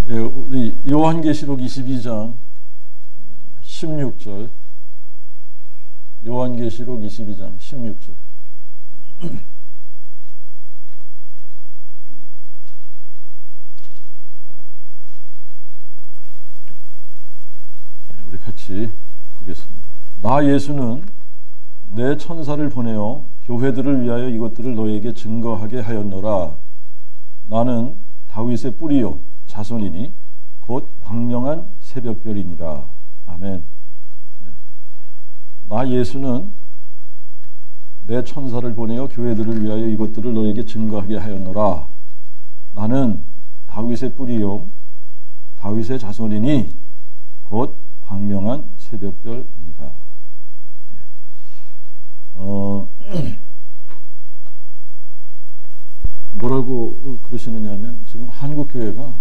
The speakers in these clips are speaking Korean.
예, 우리 요한계시록 22장 16절, 요한계시록 22장 16절. 우리 같이 보겠습니다. 나 예수는 내 천사를 보내어 교회들을 위하여 이것들을 너에게 증거하게 하였노라. 나는 다윗의 뿌리요 자손이니 곧 광명한 새벽별이니라. 아멘. 나 예수는 내 천사를 보내어 교회들을 위하여 이것들을 너에게 증거하게 하였노라. 나는 다윗의 뿌리요 다윗의 자손이니 곧 광명한 새벽별이니라. 뭐라고 그러시느냐면 지금 한국교회가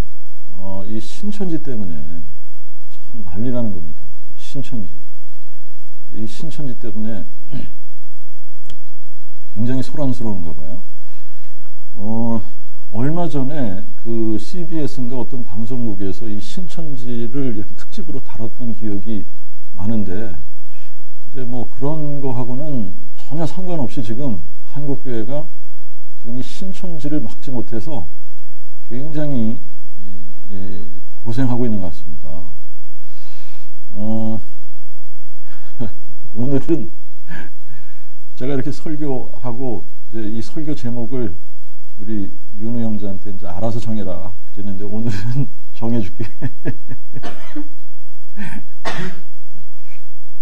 이 신천지 때문에 참 난리라는 겁니다. 신천지. 이 신천지 때문에 굉장히 소란스러운가 봐요. 얼마 전에 그 CBS인가 어떤 방송국에서 이 신천지를 이렇게 특집으로 다뤘던 기억이 나는데, 이제 뭐 그런 거하고는 전혀 상관없이 지금 한국교회가 지금 이 신천지를 막지 못해서 굉장히 고생하고 있는 것 같습니다. 오늘은 제가 이렇게 설교하고 이제 이 설교 제목을 우리 윤우 형제한테 이제 알아서 정해라 그랬는데 오늘은 정해줄게.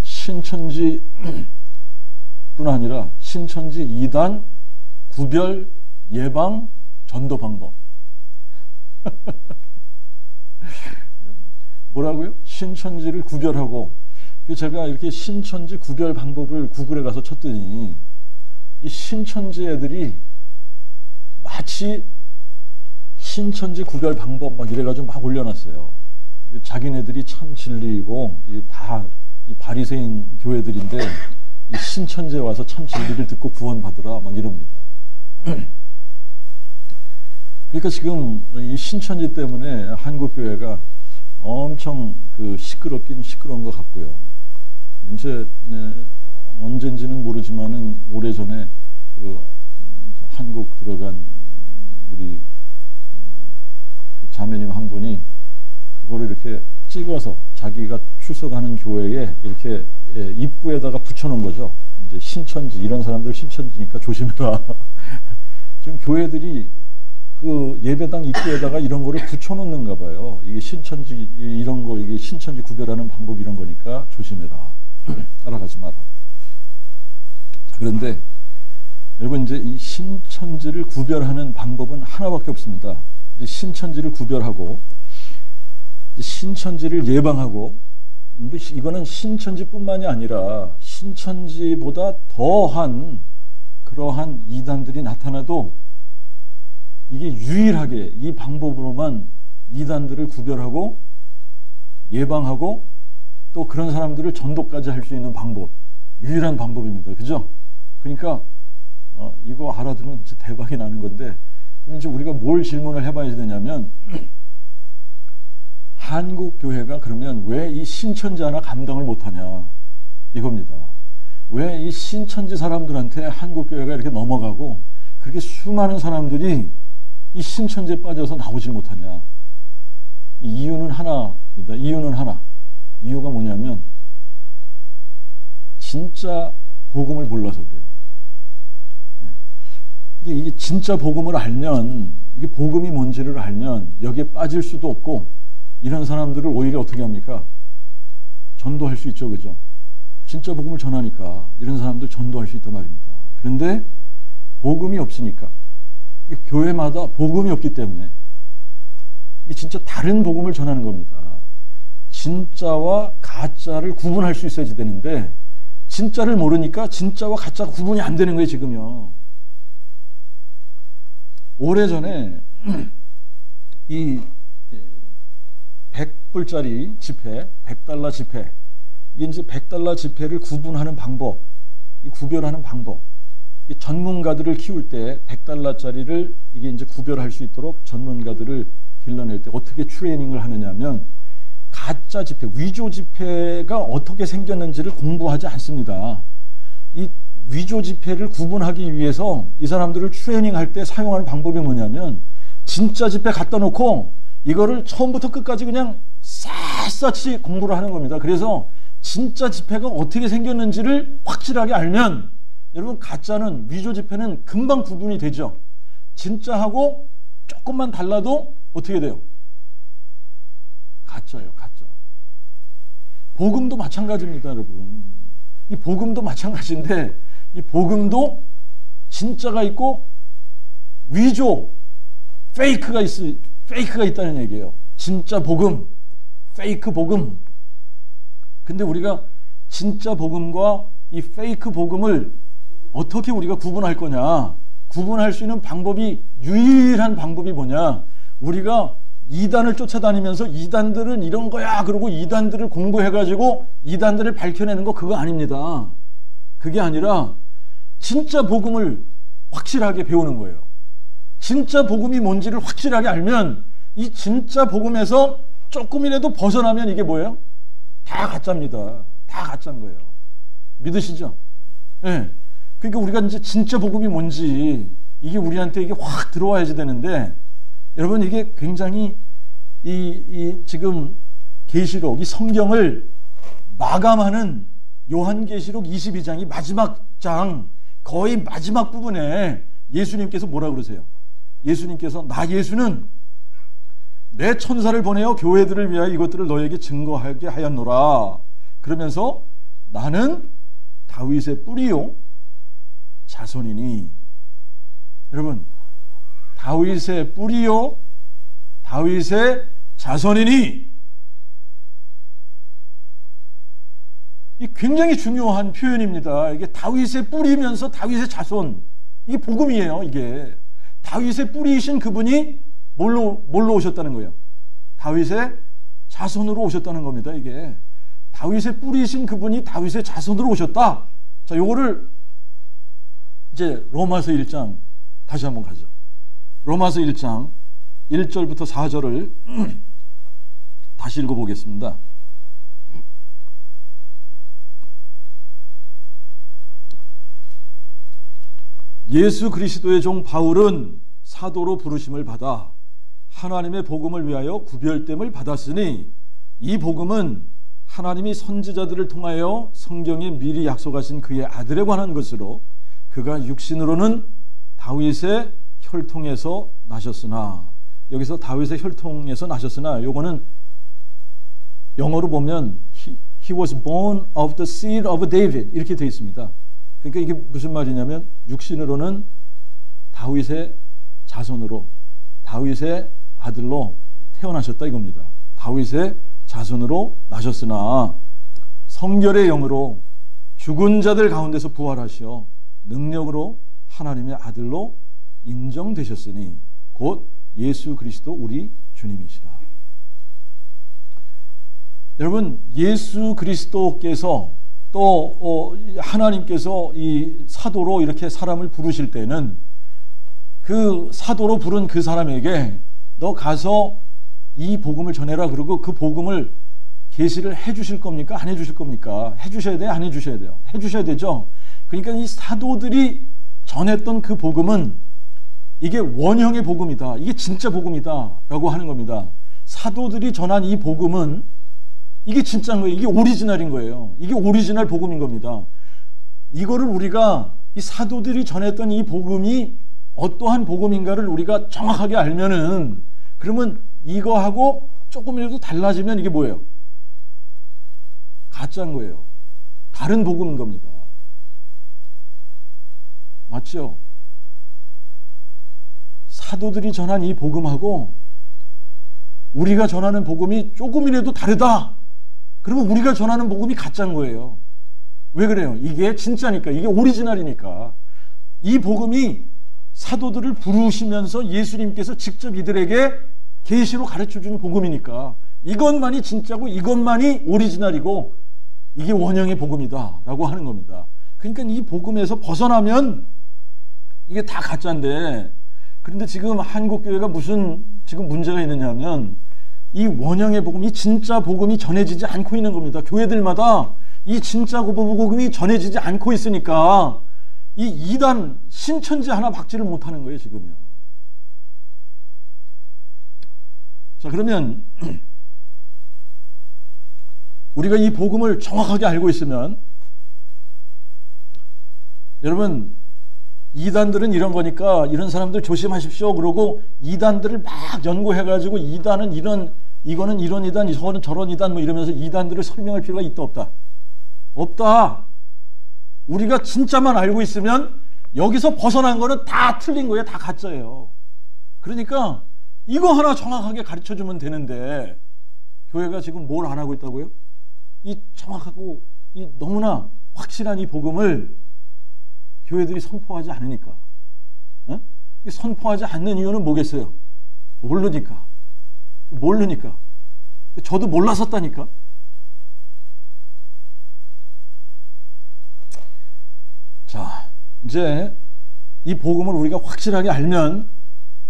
신천지 뿐 아니라 신천지 이단 구별 예방 전도 방법. 뭐라고요? 신천지를 구별하고, 제가 이렇게 신천지 구별 방법을 구글에 가서 쳤더니 이 신천지 애들이 마치 신천지 구별 방법 막 이래가지고 막 올려놨어요. 자기네들이 참 진리이고 다 이 바리새인 교회들인데 이 신천지에 와서 참 진리를 듣고 구원받으라 막 이럽니다. 그러니까 지금 이 신천지 때문에 한국교회가 엄청 그 시끄럽긴 시끄러운 것 같고요. 이제 언젠지는 모르지만은 오래전에 그 한국 들어간 우리 그 자매님 한 분이 그거를 이렇게 찍어서 자기가 출석하는 교회에 이렇게 입구에다가 붙여놓은 거죠. 이제 신천지, 이런 사람들 신천지니까 조심해라. 지금 교회들이 그 예배당 입구에다가 이런 거를 붙여놓는가 봐요. 이게 신천지, 이런 거, 이게 신천지 구별하는 방법 이런 거니까 조심해라. 따라가지 마라. 자, 그런데 여러분, 이제 이 신천지를 구별하는 방법은 하나밖에 없습니다. 이제 신천지를 구별하고, 신천지를 예방하고, 이거는 신천지뿐만이 아니라 신천지보다 더한 그러한 이단들이 나타나도 이게 유일하게 이 방법으로만 이단들을 구별하고 예방하고 또 그런 사람들을 전도까지 할 수 있는 방법, 유일한 방법입니다. 그죠? 그러니까 이거 알아들으면 진짜 대박이 나는 건데, 그럼 이제 우리가 뭘 질문을 해봐야 되냐면, 한국 교회가 그러면 왜 이 신천지 하나 감당을 못하냐 이겁니다. 왜 이 신천지 사람들한테 한국 교회가 이렇게 넘어가고 그렇게 수많은 사람들이 이 신천지에 빠져서 나오질 못하냐. 이 이유는 하나입니다. 이유는 하나. 이유가 뭐냐면 진짜 복음을 몰라서 그래요. 이게 진짜 복음을 알면, 이게 복음이 뭔지를 알면 여기에 빠질 수도 없고, 이런 사람들을 오히려 어떻게 합니까? 전도할 수 있죠. 그죠? 진짜 복음을 전하니까 이런 사람들 전도할 수 있단 말입니다. 그런데 복음이 없으니까, 교회마다 복음이 없기 때문에 이게 진짜 다른 복음을 전하는 겁니다. 진짜와 가짜를 구분할 수 있어야지 되는데 진짜를 모르니까 진짜와 가짜가 구분이 안 되는 거예요. 지금요. 오래전에 이 100불짜리 지폐, 100달러 지폐, 이게 이제 100달러 지폐를 구분하는 방법, 이 구별하는 방법, 이 전문가들을 키울 때 100달러짜리를 이게 이제 구별할 수 있도록 전문가들을 길러낼 때 어떻게 트레이닝을 하느냐면 가짜 지폐, 위조 지폐가 어떻게 생겼는지를 공부하지 않습니다. 이 위조 지폐를 구분하기 위해서 이 사람들을 트레이닝할 때 사용하는 방법이 뭐냐면 진짜 지폐 갖다 놓고 이거를 처음부터 끝까지 그냥 샅샅이 공부를 하는 겁니다. 그래서 진짜 지폐가 어떻게 생겼는지를 확실하게 알면 여러분 가짜는 위조 지폐는 금방 구분이 되죠. 진짜하고 조금만 달라도 어떻게 돼요? 가짜예요, 가짜. 복음도 마찬가지입니다, 여러분. 이 복음도 마찬가지인데 이 복음도 진짜가 있고 위조, 페이크가 있다는 얘기예요. 진짜 복음, 페이크 복음. 근데 우리가 진짜 복음과 이 페이크 복음을 어떻게 우리가 구분할 거냐? 구분할 수 있는 방법이, 유일한 방법이 뭐냐? 우리가 이단을 쫓아다니면서 이단들은 이런 거야 그러고 이단들을 공부해가지고 이단들을 밝혀내는 거 그거 아닙니다. 그게 아니라 진짜 복음을 확실하게 배우는 거예요. 진짜 복음이 뭔지를 확실하게 알면 이 진짜 복음에서 조금이라도 벗어나면 이게 뭐예요? 다 가짜입니다. 다 가짜인 거예요. 믿으시죠? 네. 그러니까 우리가 이제 진짜 복음이 뭔지 이게 우리한테 이게 확 들어와야지 되는데 여러분 이게 굉장히 지금 계시록 이 성경을 마감하는 요한계시록 22장이 마지막 장 거의 마지막 부분에 예수님께서 뭐라 그러세요? 예수님께서 나 예수는 내 천사를 보내어 교회들을 위하여 이것들을 너에게 증거하게 하였노라. 그러면서 나는 다윗의 뿌리요 자손이니. 여러분 다윗의 뿌리요 다윗의 자손이니. 이 굉장히 중요한 표현입니다. 이게 다윗의 뿌리면서 다윗의 자손. 이게 복음이에요. 이게 다윗의 뿌리이신 그분이 뭘로 오셨다는 거예요? 다윗의 자손으로 오셨다는 겁니다. 이게 다윗의 뿌리이신 그분이 다윗의 자손으로 오셨다. 자, 요거를 이제 로마서 1장 다시 한번 가죠. 로마서 1장 1절부터 4절을 다시 읽어보겠습니다. 예수 그리스도의 종 바울은 사도로 부르심을 받아 하나님의 복음을 위하여 구별됨을 받았으니 이 복음은 하나님이 선지자들을 통하여 성경에 미리 약속하신 그의 아들에 관한 것으로 그가 육신으로는 다윗의 혈통에서 나셨으나, 여기서 다윗의 혈통에서 나셨으나 요거는 영어로 보면 he was born of the seed of David 이렇게 되어 있습니다. 그러니까 이게 무슨 말이냐면 육신으로는 다윗의 자손으로 다윗의 아들로 태어나셨다 이겁니다. 다윗의 자손으로 나셨으나 성결의 영으로 죽은 자들 가운데서 부활하시어 능력으로 하나님의 아들로 인정되셨으니 곧 예수 그리스도 우리 주님이시라. 여러분 예수 그리스도께서 또 하나님께서 이 사도로 이렇게 사람을 부르실 때는 그 사도로 부른 그 사람에게 너 가서 이 복음을 전해라 그러고 그 복음을 계시를 해주실 겁니까? 안 해주실 겁니까? 해주셔야 돼요? 안 해주셔야 돼요? 해주셔야 되죠. 그러니까 이 사도들이 전했던 그 복음은 이게 원형의 복음이다. 이게 진짜 복음이다 라고 하는 겁니다. 사도들이 전한 이 복음은 이게 진짜인 거예요. 이게 오리지널인 거예요. 이게 오리지널 복음인 겁니다. 이거를 우리가 이 사도들이 전했던 이 복음이 어떠한 복음인가를 우리가 정확하게 알면은 그러면 이거하고 조금이라도 달라지면 이게 뭐예요? 가짜인 거예요. 다른 복음인 겁니다. 맞죠? 사도들이 전한 이 복음하고 우리가 전하는 복음이 조금이라도 다르다. 그러면 우리가 전하는 복음이 가짜인 거예요. 왜 그래요? 이게 진짜니까. 이게 오리지널이니까. 이 복음이 사도들을 부르시면서 예수님께서 직접 이들에게 계시로 가르쳐주는 복음이니까 이것만이 진짜고 이것만이 오리지널이고 이게 원형의 복음이다 라고 하는 겁니다. 그러니까 이 복음에서 벗어나면 이게 다 가짜인데, 그런데 지금 한국교회가 무슨 지금 문제가 있느냐면 이 원형의 복음, 이 진짜 복음이 전해지지 않고 있는 겁니다. 교회들마다 이 진짜 복음이 전해지지 않고 있으니까 이 이단 신천지 하나 막지를 못하는 거예요, 지금요. 자, 그러면 우리가 이 복음을 정확하게 알고 있으면, 여러분, 이단들은 이런 거니까 이런 사람들 조심하십시오 그러고 이단들을 막 연구해가지고 이단은 이거는 이런 이단, 저거는 저런 이단 뭐 이러면서 이단들을 설명할 필요가 있다 없다? 없다. 우리가 진짜만 알고 있으면 여기서 벗어난 거는 다 틀린 거예요. 다 가짜예요. 그러니까 이거 하나 정확하게 가르쳐주면 되는데 교회가 지금 뭘 안 하고 있다고요? 이 정확하고 이 너무나 확실한 이 복음을 교회들이 선포하지 않으니까. 선포하지 않는 이유는 뭐겠어요? 모르니까. 저도 몰랐었다니까. 자, 이제 이 복음을 우리가 확실하게 알면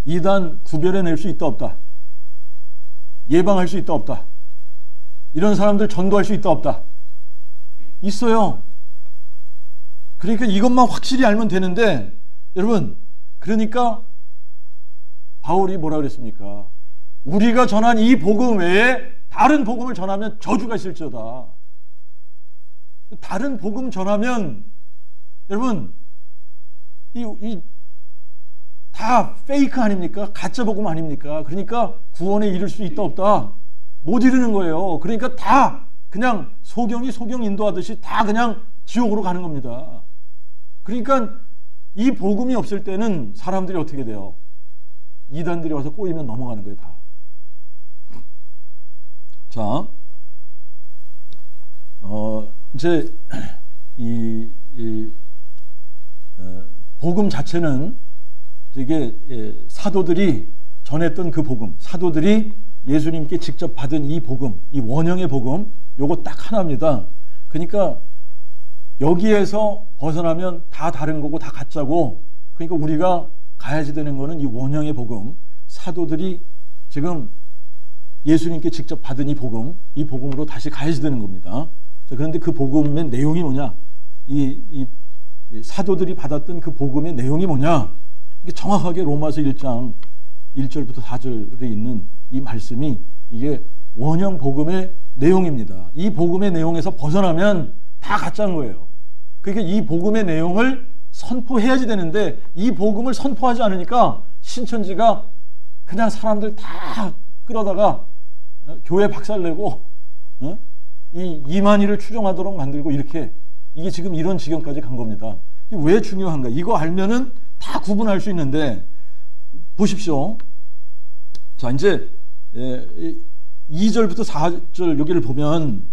이단 구별해낼 수 있다 없다? 예방할 수 있다 없다? 이런 사람들 전도할 수 있다 없다? 있어요. 그러니까 이것만 확실히 알면 되는데, 여러분, 그러니까 바울이 뭐라 그랬습니까? 우리가 전한 이 복음 외에 다른 복음을 전하면 저주가 있을지어다. 다른 복음 전하면 여러분 다 페이크 아닙니까? 가짜 복음 아닙니까? 그러니까 구원에 이를 수 있다 없다? 못 이르는 거예요. 그러니까 다 그냥 소경 인도하듯이 다 그냥 지옥으로 가는 겁니다. 그러니까 이 복음이 없을 때는 사람들이 어떻게 돼요? 이단들이 와서 꼬이면 넘어가는 거예요, 다. 자, 이제 복음 자체는 이게 사도들이 전했던 그 복음, 사도들이 예수님께 직접 받은 이 복음, 이 원형의 복음, 요거 딱 하나입니다. 그러니까 여기에서 벗어나면 다 다른 거고 다 가짜고, 그러니까 우리가 가야지 되는 거는 이 원형의 복음, 사도들이 지금 예수님께 직접 받은 이 복음으로 다시 가야지 되는 겁니다. 자, 그런데 그 복음의 내용이 뭐냐? 이 사도들이 받았던 그 복음의 내용이 뭐냐? 이게 정확하게 로마서 1장 1절부터 4절에 있는 이 말씀이 이게 원형 복음의 내용입니다. 이 복음의 내용에서 벗어나면 다 가짜인 거예요. 그러니까 이 복음의 내용을 선포해야지 되는데 이 복음을 선포하지 않으니까 신천지가 그냥 사람들 다 끌어다가 교회 박살내고 이 이만희를 추종하도록 만들고, 이렇게 이게 지금 이런 지경까지 간 겁니다. 이게 왜 중요한가? 이거 알면은 다 구분할 수 있는데, 보십시오. 자, 이제 2절부터 4절 여기를 보면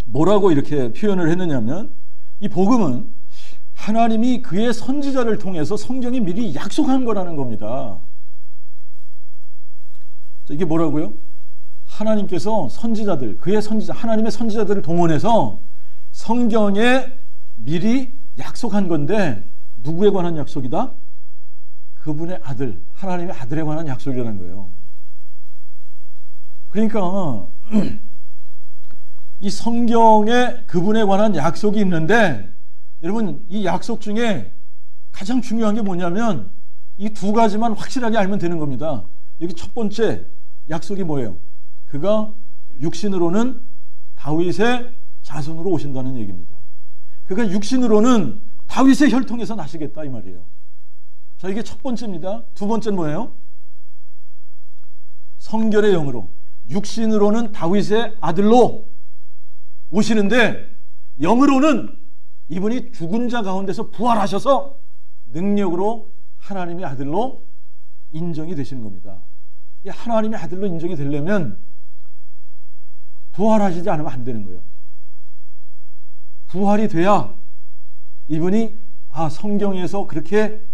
뭐라고 이렇게 표현을 했느냐면, 이 복음은 하나님이 그의 선지자를 통해서 성경이 미리 약속한 거라는 겁니다. 자, 이게 뭐라고요? 하나님께서 선지자들, 그의 선지자, 하나님의 선지자들을 동원해서 성경에 미리 약속한 건데, 누구에 관한 약속이다? 그분의 아들, 하나님의 아들에 관한 약속이라는 거예요. 그러니까 이 성경에 그분에 관한 약속이 있는데, 여러분 이 약속 중에 가장 중요한 게 뭐냐면 이 두 가지만 확실하게 알면 되는 겁니다. 여기 첫 번째 약속이 뭐예요? 그가 육신으로는 다윗의 자손으로 오신다는 얘기입니다. 그가 육신으로는 다윗의 혈통에서 나시겠다 이 말이에요. 자, 이게 첫 번째입니다. 두 번째는 뭐예요? 성결의 영으로, 육신으로는 다윗의 아들로 오시는데, 영으로는 이분이 죽은 자 가운데서 부활하셔서 능력으로 하나님의 아들로 인정이 되시는 겁니다. 이 하나님의 아들로 인정이 되려면 부활하시지 않으면 안 되는 거예요. 부활이 돼야 이분이 성경에서 그렇게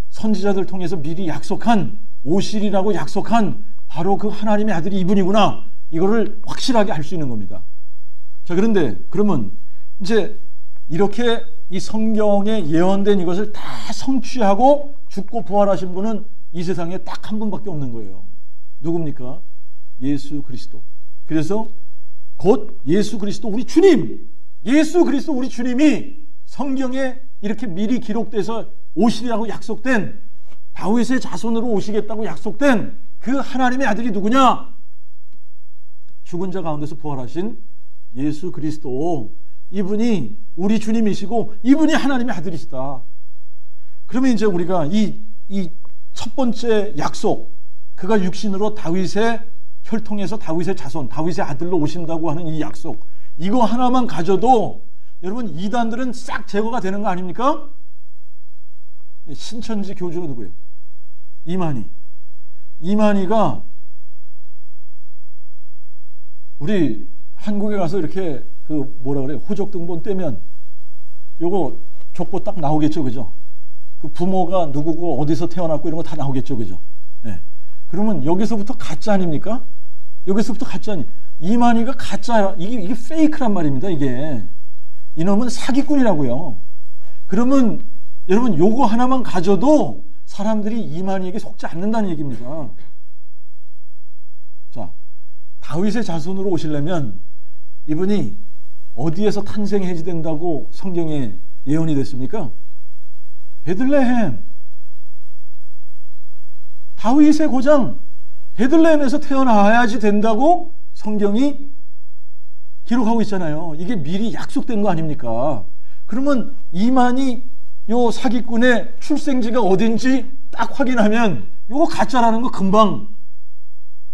선지자들 통해서 미리 약속한, 오시리라고 약속한 바로 그 하나님의 아들이 이분이구나, 이거를 확실하게 알 수 있는 겁니다. 자, 그런데 그러면 이제 이렇게 이 성경에 예언된 이것을 다 성취하고 죽고 부활하신 분은 이 세상에 딱 한 분밖에 없는 거예요. 누굽니까? 예수 그리스도. 그래서 곧 예수 그리스도 우리 주님, 예수 그리스도 우리 주님이 성경에 이렇게 미리 기록돼서 오시리라고 약속된, 다윗의 자손으로 오시겠다고 약속된 그 하나님의 아들이 누구냐? 죽은 자 가운데서 부활하신 예수 그리스도. 이분이 우리 주님이시고 이분이 하나님의 아들이시다. 그러면 이제 우리가 이 첫 번째 약속, 그가 육신으로 다윗의 혈통에서 다윗의 자손, 다윗의 아들로 오신다고 하는 이 약속, 이거 하나만 가져도 여러분 이단들은 싹 제거가 되는 거 아닙니까? 신천지 교주가 누구예요? 이만희가 우리 한국에 가서 이렇게 그 뭐라 그래요? 호적등본 떼면 요거 족보 딱 나오겠죠, 그죠? 그 부모가 누구고 어디서 태어났고 이런 거 다 나오겠죠, 그죠? 네. 그러면 여기서부터 가짜 아닙니까? 여기서부터 가짜 아니. 이만희가 가짜야. 이게 페이크란 말입니다. 이게 이놈은 사기꾼이라고요. 그러면 여러분 요거 하나만 가져도 사람들이 이만희에게 속지 않는다는 얘기입니다. 자, 다윗의 자손으로 오시려면 이분이 어디에서 탄생해야 된다고 성경에 예언이 됐습니까? 베들레헴, 다윗의 고장 베들레헴에서 태어나야지 된다고 성경이 기록하고 있잖아요. 이게 미리 약속된 거 아닙니까? 그러면 이만희 요 사기꾼의 출생지가 어딘지 딱 확인하면 요거 가짜라는 거 금방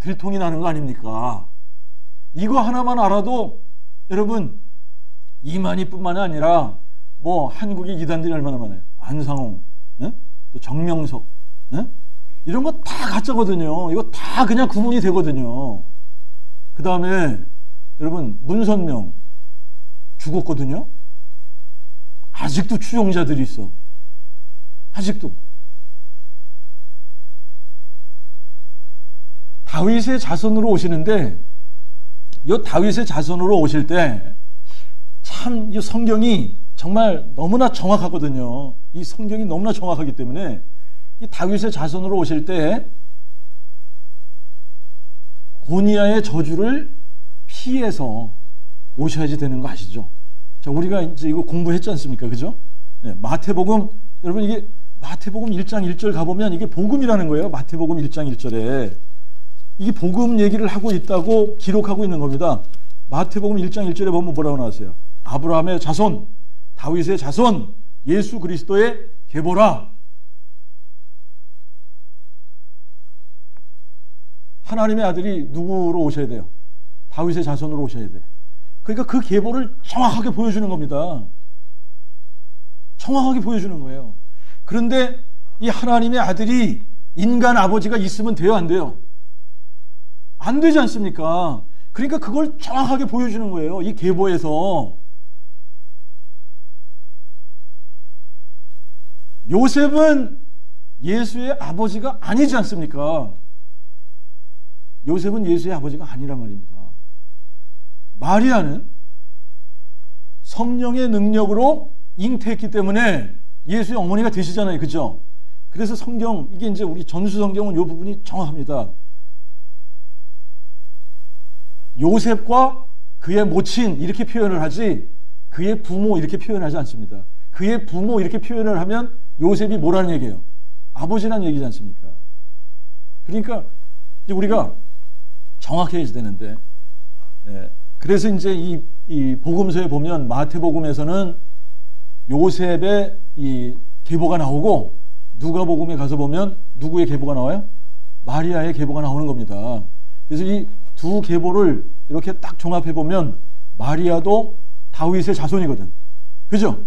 들통이 나는 거 아닙니까? 이거 하나만 알아도 여러분 이만희뿐만 아니라 뭐 한국의 이단들이 얼마나 많아요. 안상홍, 예? 또 정명석, 예? 이런 거 다 가짜거든요. 이거 다 그냥 구분이 되거든요. 그 다음에 여러분 문선명 죽었거든요. 아직도 추종자들이 있어. 아직도. 다윗의 자손으로 오시는데 이 다윗의 자손으로 오실 때 참 이 성경이 정말 너무나 정확하거든요. 이 성경이 너무나 정확하기 때문에 이 다윗의 자손으로 오실 때 고니아의 저주를 피해서 오셔야지 되는 거 아시죠? 자, 우리가 이제 이거 공부했지 않습니까? 그죠? 네, 마태복음, 여러분 이게 마태복음 1장 1절 가보면 이게 복음이라는 거예요. 마태복음 1장 1절에. 이게 복음 얘기를 하고 있다고 기록하고 있는 겁니다. 마태복음 1장 1절에 보면 뭐라고 나왔어요? 아브라함의 자손, 다윗의 자손, 예수 그리스도의 계보라. 하나님의 아들이 누구로 오셔야 돼요? 다윗의 자손으로 오셔야 돼. 그러니까 그 계보를 정확하게 보여주는 겁니다. 정확하게 보여주는 거예요. 그런데 이 하나님의 아들이 인간 아버지가 있으면 돼요, 안 돼요? 안 되지 않습니까? 그러니까 그걸 정확하게 보여주는 거예요. 이 계보에서. 요셉은 예수의 아버지가 아니지 않습니까? 요셉은 예수의 아버지가 아니란 말입니다. 마리아는 성령의 능력으로 잉태했기 때문에 예수의 어머니가 되시잖아요. 그죠? 그래서 성경, 이게 이제 우리 전수 성경은 이 부분이 정확합니다. 요셉과 그의 모친 이렇게 표현을 하지 그의 부모 이렇게 표현하지 않습니다. 그의 부모 이렇게 표현을 하면 요셉이 뭐라는 얘기예요? 아버지라는 얘기지 않습니까? 그러니까 이제 우리가 정확해야 되는데, 그래서 이제 이 복음서에 보면 마태복음에서는 요셉의 이 계보가 나오고 누가복음에 가서 보면 누구의 계보가 나와요? 마리아의 계보가 나오는 겁니다. 그래서 이 두 계보를 이렇게 딱 종합해 보면 마리아도 다윗의 자손이거든. 그죠?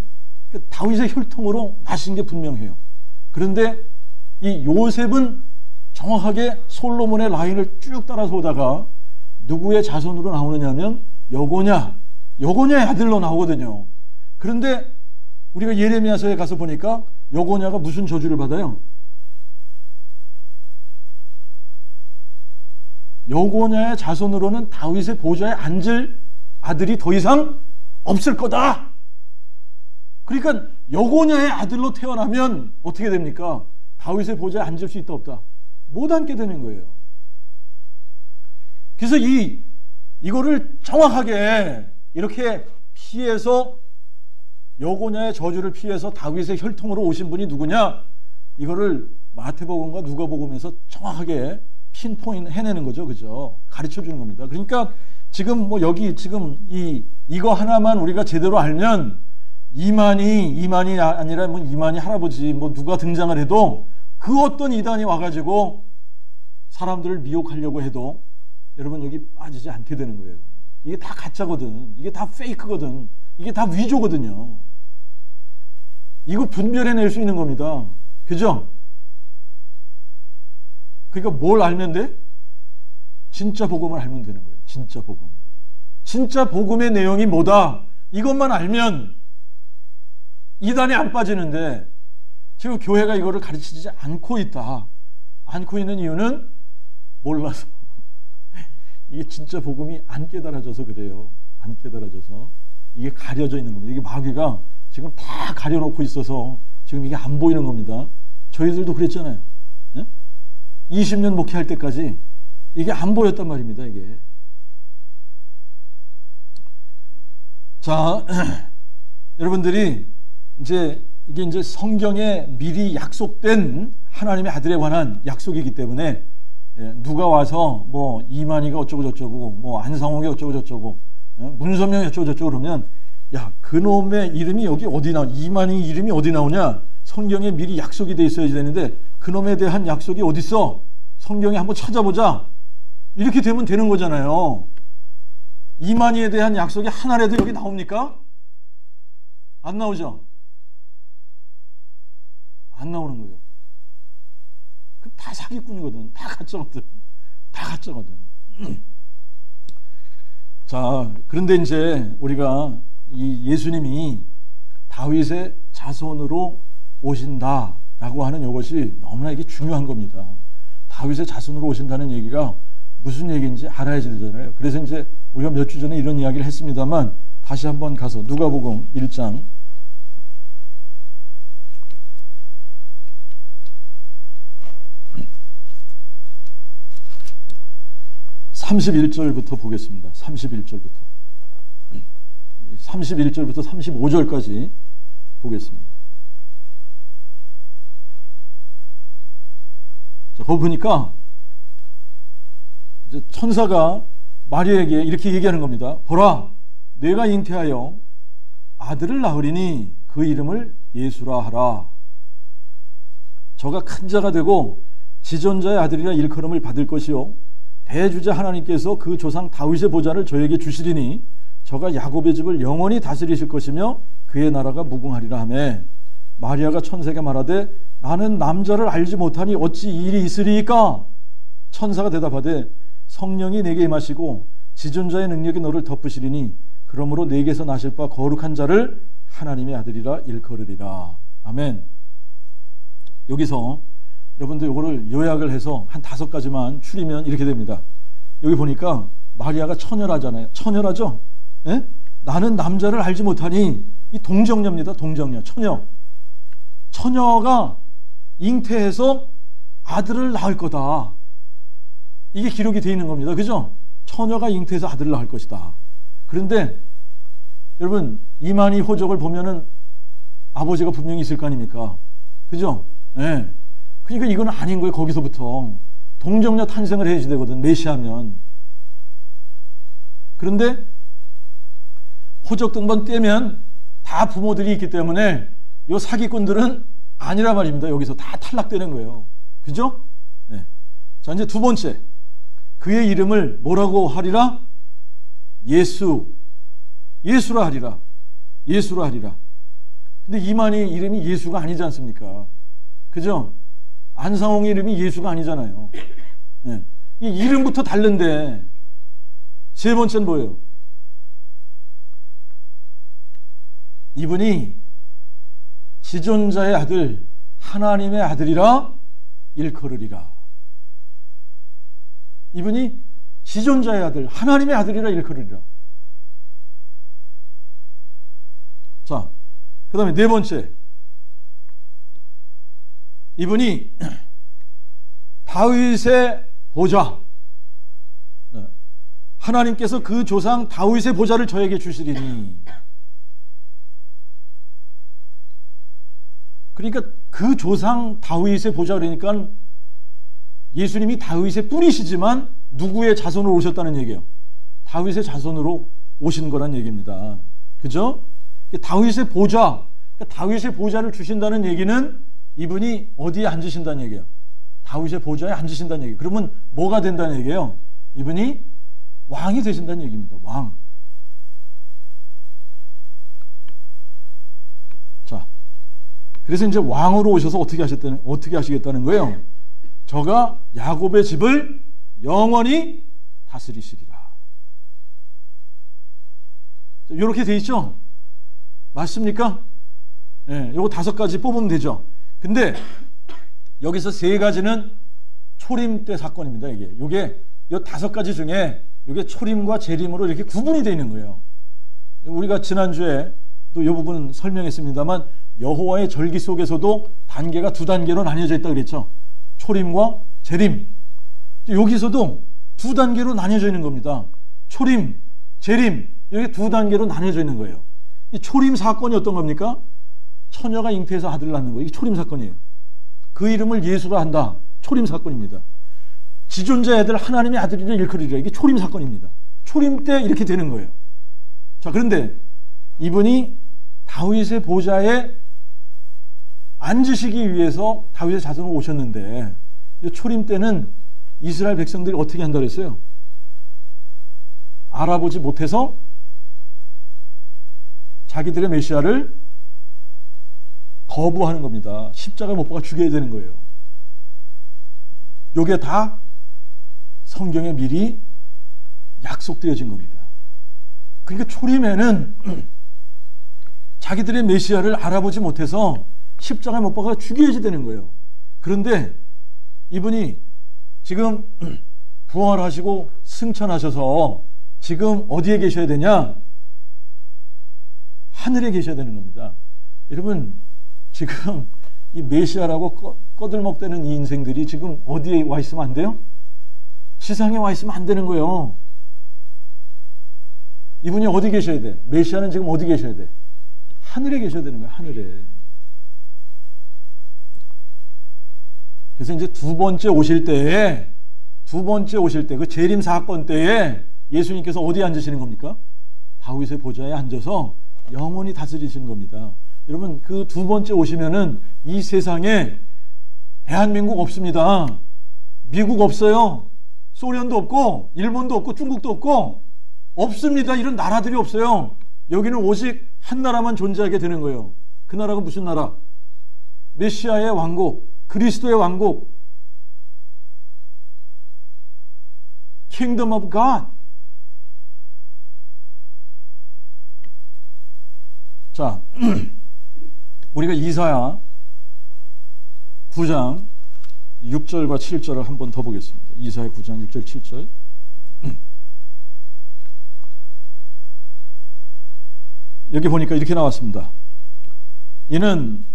다윗의 혈통으로 나신 게 분명해요. 그런데 이 요셉은 정확하게 솔로몬의 라인을 쭉 따라서 오다가 누구의 자손으로 나오느냐면 여고냐의 아들로 나오거든요. 그런데 우리가 예레미야서에 가서 보니까 여고냐가 무슨 저주를 받아요? 여고냐의 자손으로는 다윗의 보좌에 앉을 아들이 더 이상 없을 거다. 그러니까 여고냐의 아들로 태어나면 어떻게 됩니까? 다윗의 보좌에 앉을 수 있다 없다? 못 앉게 되는 거예요. 그래서 이거를 정확하게 이렇게 피해서 여고냐의 저주를 피해서 다윗의 혈통으로 오신 분이 누구냐? 이거를 마태복음과 누가복음에서 정확하게 핀포인트 해내는 거죠. 그죠? 가르쳐 주는 겁니다. 그러니까 지금 뭐 여기 지금 이거 하나만 우리가 제대로 알면 이만희 아니라 뭐 이만희 할아버지 뭐 누가 등장을 해도 그 어떤 이단이 와가지고 사람들을 미혹하려고 해도 여러분 여기 빠지지 않게 되는 거예요. 이게 다 가짜거든. 이게 다 페이크거든. 이게 다 위조거든요. 이거 분별해낼 수 있는 겁니다. 그죠? 그러니까 뭘 알면 돼? 진짜 복음을 알면 되는 거예요. 진짜 복음. 진짜 복음의 내용이 뭐다? 이것만 알면 이단에 안 빠지는데 지금 교회가 이거를 가르치지 않고 있다. 않고 있는 이유는 몰라서. 이게 진짜 복음이 안 깨달아져서 그래요. 안 깨달아져서. 이게 가려져 있는 겁니다. 이게 마귀가 지금 다 가려놓고 있어서 지금 이게 안 보이는 겁니다. 저희들도 그랬잖아요. 네? 20년 목회할 때까지 이게 안 보였단 말입니다. 이게. 자, 여러분들이 이게 이제 성경에 미리 약속된 하나님의 아들에 관한 약속이기 때문에 누가 와서 뭐 이만희가 어쩌고 저쩌고 뭐 안상홍이 어쩌고 저쩌고 문선명이 어쩌고 저쩌고 그러면 야, 그놈의 이름이 여기 어디 나오냐? 이만희 이름이 어디 나오냐? 성경에 미리 약속이 돼 있어야 되는데 그놈에 대한 약속이 어디 있어? 성경에 한번 찾아보자. 이렇게 되면 되는 거잖아요. 이만희에 대한 약속이 하나라도 여기 나옵니까? 안 나오죠? 안 나오는 거예요. 그 다 사기꾼이거든. 다 가짜거든. 다 가짜거든. 자, 그런데 이제 우리가 이 예수님이 다윗의 자손으로 오신다라고 하는 이것이 너무나 이게 중요한 겁니다. 다윗의 자손으로 오신다는 얘기가 무슨 얘기인지 알아야지 되잖아요. 그래서 이제 우리가 몇 주 전에 이런 이야기를 했습니다만 다시 한번 가서 누가복음 1장 31절부터 보겠습니다. 31절부터 35절까지 보겠습니다. 자, 거기 보니까 이제 천사가 마리아에게 이렇게 얘기하는 겁니다. 보라, 내가 잉태하여 아들을 낳으리니 그 이름을 예수라 하라. 저가 큰 자가 되고 지존자의 아들이라 일컬음을 받을 것이요 대주자 하나님께서 그 조상 다윗의 보좌를 저에게 주시리니 저가 야곱의 집을 영원히 다스리실 것이며 그의 나라가 무궁하리라 하매 마리아가 천사에게 말하되 나는 남자를 알지 못하니 어찌 이 일이 있으리이까? 천사가 대답하되 성령이 내게 임하시고 지존자의 능력이 너를 덮으시리니 그러므로 내게서 나실 바 거룩한 자를 하나님의 아들이라 일컬으리라. 아멘. 여기서 여러분들 이거를 요약을 해서 한 5가지만 추리면 이렇게 됩니다. 여기 보니까 마리아가 처녀라잖아요. 처녀라죠? 예? 나는 남자를 알지 못하니 이 동정녀입니다. 동정녀. 처녀. 처녀가 잉태해서 아들을 낳을 거다. 이게 기록이 되어 있는 겁니다. 그죠? 처녀가 잉태해서 아들을 낳을 것이다. 그런데 여러분 이만희 호적을 보면은 아버지가 분명히 있을 거 아닙니까? 그죠? 예. 그러니까 이건 아닌 거예요. 거기서부터 동정녀 탄생을 해야지 되거든. 메시아면. 그런데 호적 등본 떼면 다 부모들이 있기 때문에 이 사기꾼들은 아니라 말입니다. 여기서 다 탈락되는 거예요. 그죠? 네. 자, 이제 두 번째. 그의 이름을 뭐라고 하리라? 예수라 하리라. 예수라 하리라. 근데 이만희 이름이 예수가 아니지 않습니까? 그죠? 안상홍의 이름이 예수가 아니잖아요. 네. 이 이름부터 다른데 세 번째는 뭐예요? 이분이 지존자의 아들 하나님의 아들이라 일컬으리라. 이분이 지존자의 아들 하나님의 아들이라 일컬으리라. 자, 그 다음에 네 번째, 이분이 다윗의 보좌 하나님께서 그 조상 다윗의 보좌를 저에게 주시리니. 그러니까 그 조상 다윗의 보좌, 그러니까 예수님이 다윗의 뿌리시지만 누구의 자손으로 오셨다는 얘기예요? 다윗의 자손으로 오신 거란 얘기입니다. 그죠? 다윗의 보좌, 그러니까 다윗의 보좌를 주신다는 얘기는 이분이 어디에 앉으신다는 얘기예요? 다윗의 보좌에 앉으신다는 얘기예요. 그러면 뭐가 된다는 얘기예요? 이분이 왕이 되신다는 얘기입니다. 왕. 자, 그래서 이제 왕으로 오셔서 어떻게 하시겠다는 거예요? 저가 야곱의 집을 영원히 다스리시리라. 이렇게 돼 있죠? 맞습니까? 예, 요거 5가지 뽑으면 되죠. 근데 여기서 3가지는 초림 때 사건입니다. 요게 요 5가지 중에 요게 초림과 재림으로 이렇게 구분이 되어 있는 거예요. 우리가 지난주에 또 이 부분은 설명했습니다만 여호와의 절기 속에서도 단계가 2단계로 나뉘어져 있다 그랬죠. 초림과 재림. 여기서도 2단계로 나뉘어져 있는 겁니다. 초림, 재림, 이렇게 2단계로 나뉘어져 있는 거예요. 이 초림 사건이 어떤 겁니까? 처녀가 잉태해서 아들을 낳는 거예요. 이게 초림 사건이에요. 그 이름을 예수라 한다. 초림 사건입니다. 지존자 애들 하나님의 아들이라 일컬으리라. 이게 초림 사건입니다. 초림 때 이렇게 되는 거예요. 자, 그런데 이분이 다윗의 보좌에 앉으시기 위해서 다윗의 자손으로 오셨는데 이 초림 때는 이스라엘 백성들이 어떻게 한다고 했어요? 알아보지 못해서 자기들의 메시아를 거부하는 겁니다. 십자가에 못 박아 죽여야 되는 거예요. 이게 다 성경에 미리 약속되어진 겁니다. 그러니까 초림에는 자기들의 메시아를 알아보지 못해서 십자가에 못 박아 죽여야지 되는 거예요. 그런데 이분이 지금 부활하시고 승천하셔서 지금 어디에 계셔야 되냐? 하늘에 계셔야 되는 겁니다. 여러분, 지금 이 메시아라고 꺼들먹대는 이 인생들이 지금 어디에 와 있으면 안 돼요? 지상에 와 있으면 안 되는 거예요. 이분이 어디 계셔야 돼? 메시아는 지금 어디 계셔야 돼? 하늘에 계셔야 되는 거예요. 하늘에. 그래서 이제 두 번째 오실 때에 그 재림 사건 때에 예수님께서 어디에 앉으시는 겁니까? 다윗의 보좌에 앉아서 영원히 다스리시는 겁니다. 여러분, 그 2번째 오시면은 이 세상에 대한민국 없습니다. 미국 없어요. 소련도 없고 일본도 없고 중국도 없고 없습니다. 이런 나라들이 없어요. 여기는 오직 한 나라만 존재하게 되는 거예요. 그 나라가 무슨 나라? 메시아의 왕국, 그리스도의 왕국, Kingdom of God. 자, 우리가 이사야 9장 6절과 7절을 한 번 더 보겠습니다. 이사야 9장 6절 7절. 여기 보니까 이렇게 나왔습니다. 이는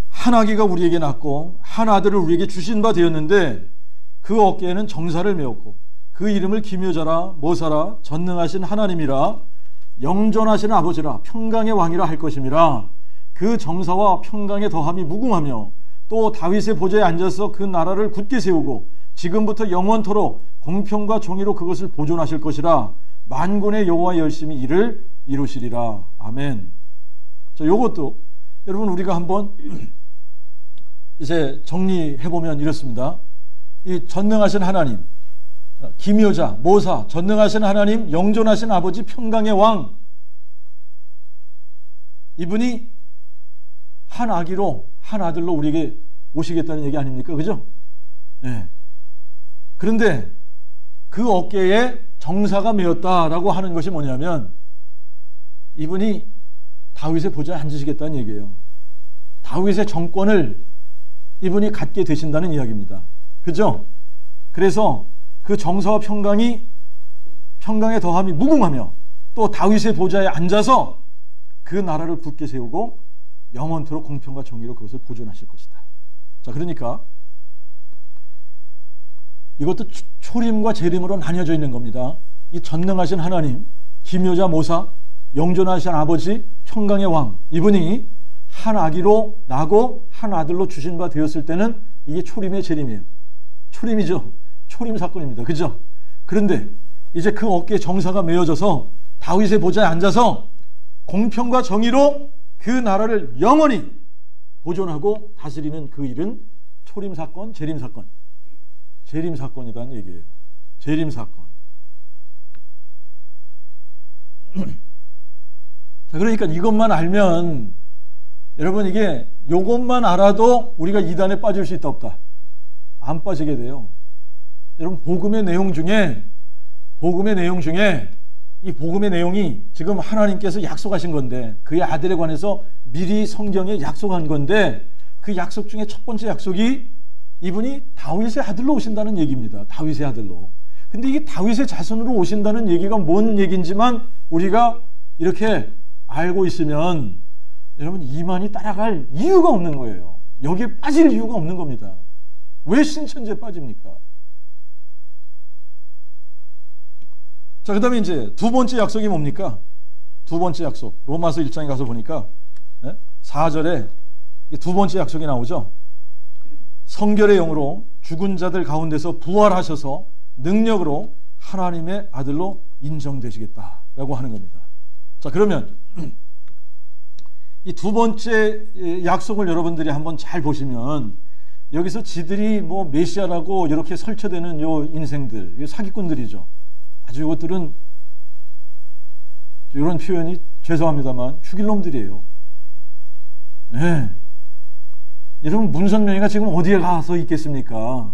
한 아기가 우리에게 낳고 한 아들을 우리에게 주신 바 되었는데 그 어깨에는 정사를 메었고 그 이름을 기묘자라 모사라 전능하신 하나님이라 영존하시는 아버지라 평강의 왕이라 할 것임이라. 그 정사와 평강의 더함이 무궁하며 또 다윗의 보좌에 앉아서 그 나라를 굳게 세우고 지금부터 영원토록 공평과 정의로 그것을 보존하실 것이라. 만군의 여호와 열심히 이를 이루시리라. 아멘. 자, 요것도 여러분 우리가 한번 이제 정리해보면 이렇습니다. 이 전능하신 하나님, 기묘자, 모사, 전능하신 하나님, 영존하신 아버지, 평강의 왕, 이분이 한 아기로 한 아들로 우리에게 오시겠다는 얘기 아닙니까? 그죠? 네. 그런데 그 어깨에 정사가 메었다라고 하는 것이 뭐냐면 이분이 다윗의 보좌에 앉으시겠다는 얘기예요. 다윗의 정권을 이분이 갖게 되신다는 이야기입니다. 그죠? 그래서 그 정사와 평강의 더함이 무궁하며 또 다윗의 보좌에 앉아서 그 나라를 굳게 세우고 영원토록 공평과 정의로 그것을 보존하실 것이다. 자, 그러니까 이것도 초림과 재림으로 나뉘어져 있는 겁니다. 이 전능하신 하나님, 기묘자 모사, 영존하신 아버지, 평강의 왕, 이분이 한 아기로 나고 한 아들로 주신 바 되었을 때는 이게 초림의 재림이에요. 초림이죠. 초림 사건입니다. 그죠? 그런데 이제 그 어깨에 정사가 메어져서 다윗의 보좌에 앉아서 공평과 정의로 그 나라를 영원히 보존하고 다스리는 그 일은 초림 사건, 재림 사건. 재림 사건이라는 얘기예요. 재림 사건. 자, 그러니까 이것만 알면 여러분 이게 이것만 알아도 우리가 이단에 빠질 수 있다 없다. 안 빠지게 돼요. 여러분 복음의 내용 중에 이 복음의 내용이 지금 하나님께서 약속하신 건데 그의 아들에 관해서 미리 성경에 약속한 건데 그 약속 중에 첫 번째 약속이 이분이 다윗의 아들로 오신다는 얘기입니다. 다윗의 아들로. 근데 이게 다윗의 자손으로 오신다는 얘기가 뭔 얘기인지만 우리가 이렇게 알고 있으면 여러분 이만희 따라갈 이유가 없는 거예요. 여기에 빠질 이유가 없는 겁니다. 왜 신천지에 빠집니까? 자, 그 다음에 이제 두 번째 약속이 뭡니까? 두 번째 약속. 로마서 1장에 가서 보니까 4절에 두 번째 약속이 나오죠. 성결의 영으로 죽은 자들 가운데서 부활하셔서 능력으로 하나님의 아들로 인정되시겠다라고 하는 겁니다. 자, 그러면 이 두 번째 약속을 여러분들이 한번 잘 보시면 여기서 지들이 뭐 메시아라고 이렇게 설쳐되는 요 인생들, 사기꾼들이죠. 아주 이것들은 이런 표현이 죄송합니다만 죽일 놈들이에요. 네. 여러분 문선명이가 지금 어디에 가서 있겠습니까?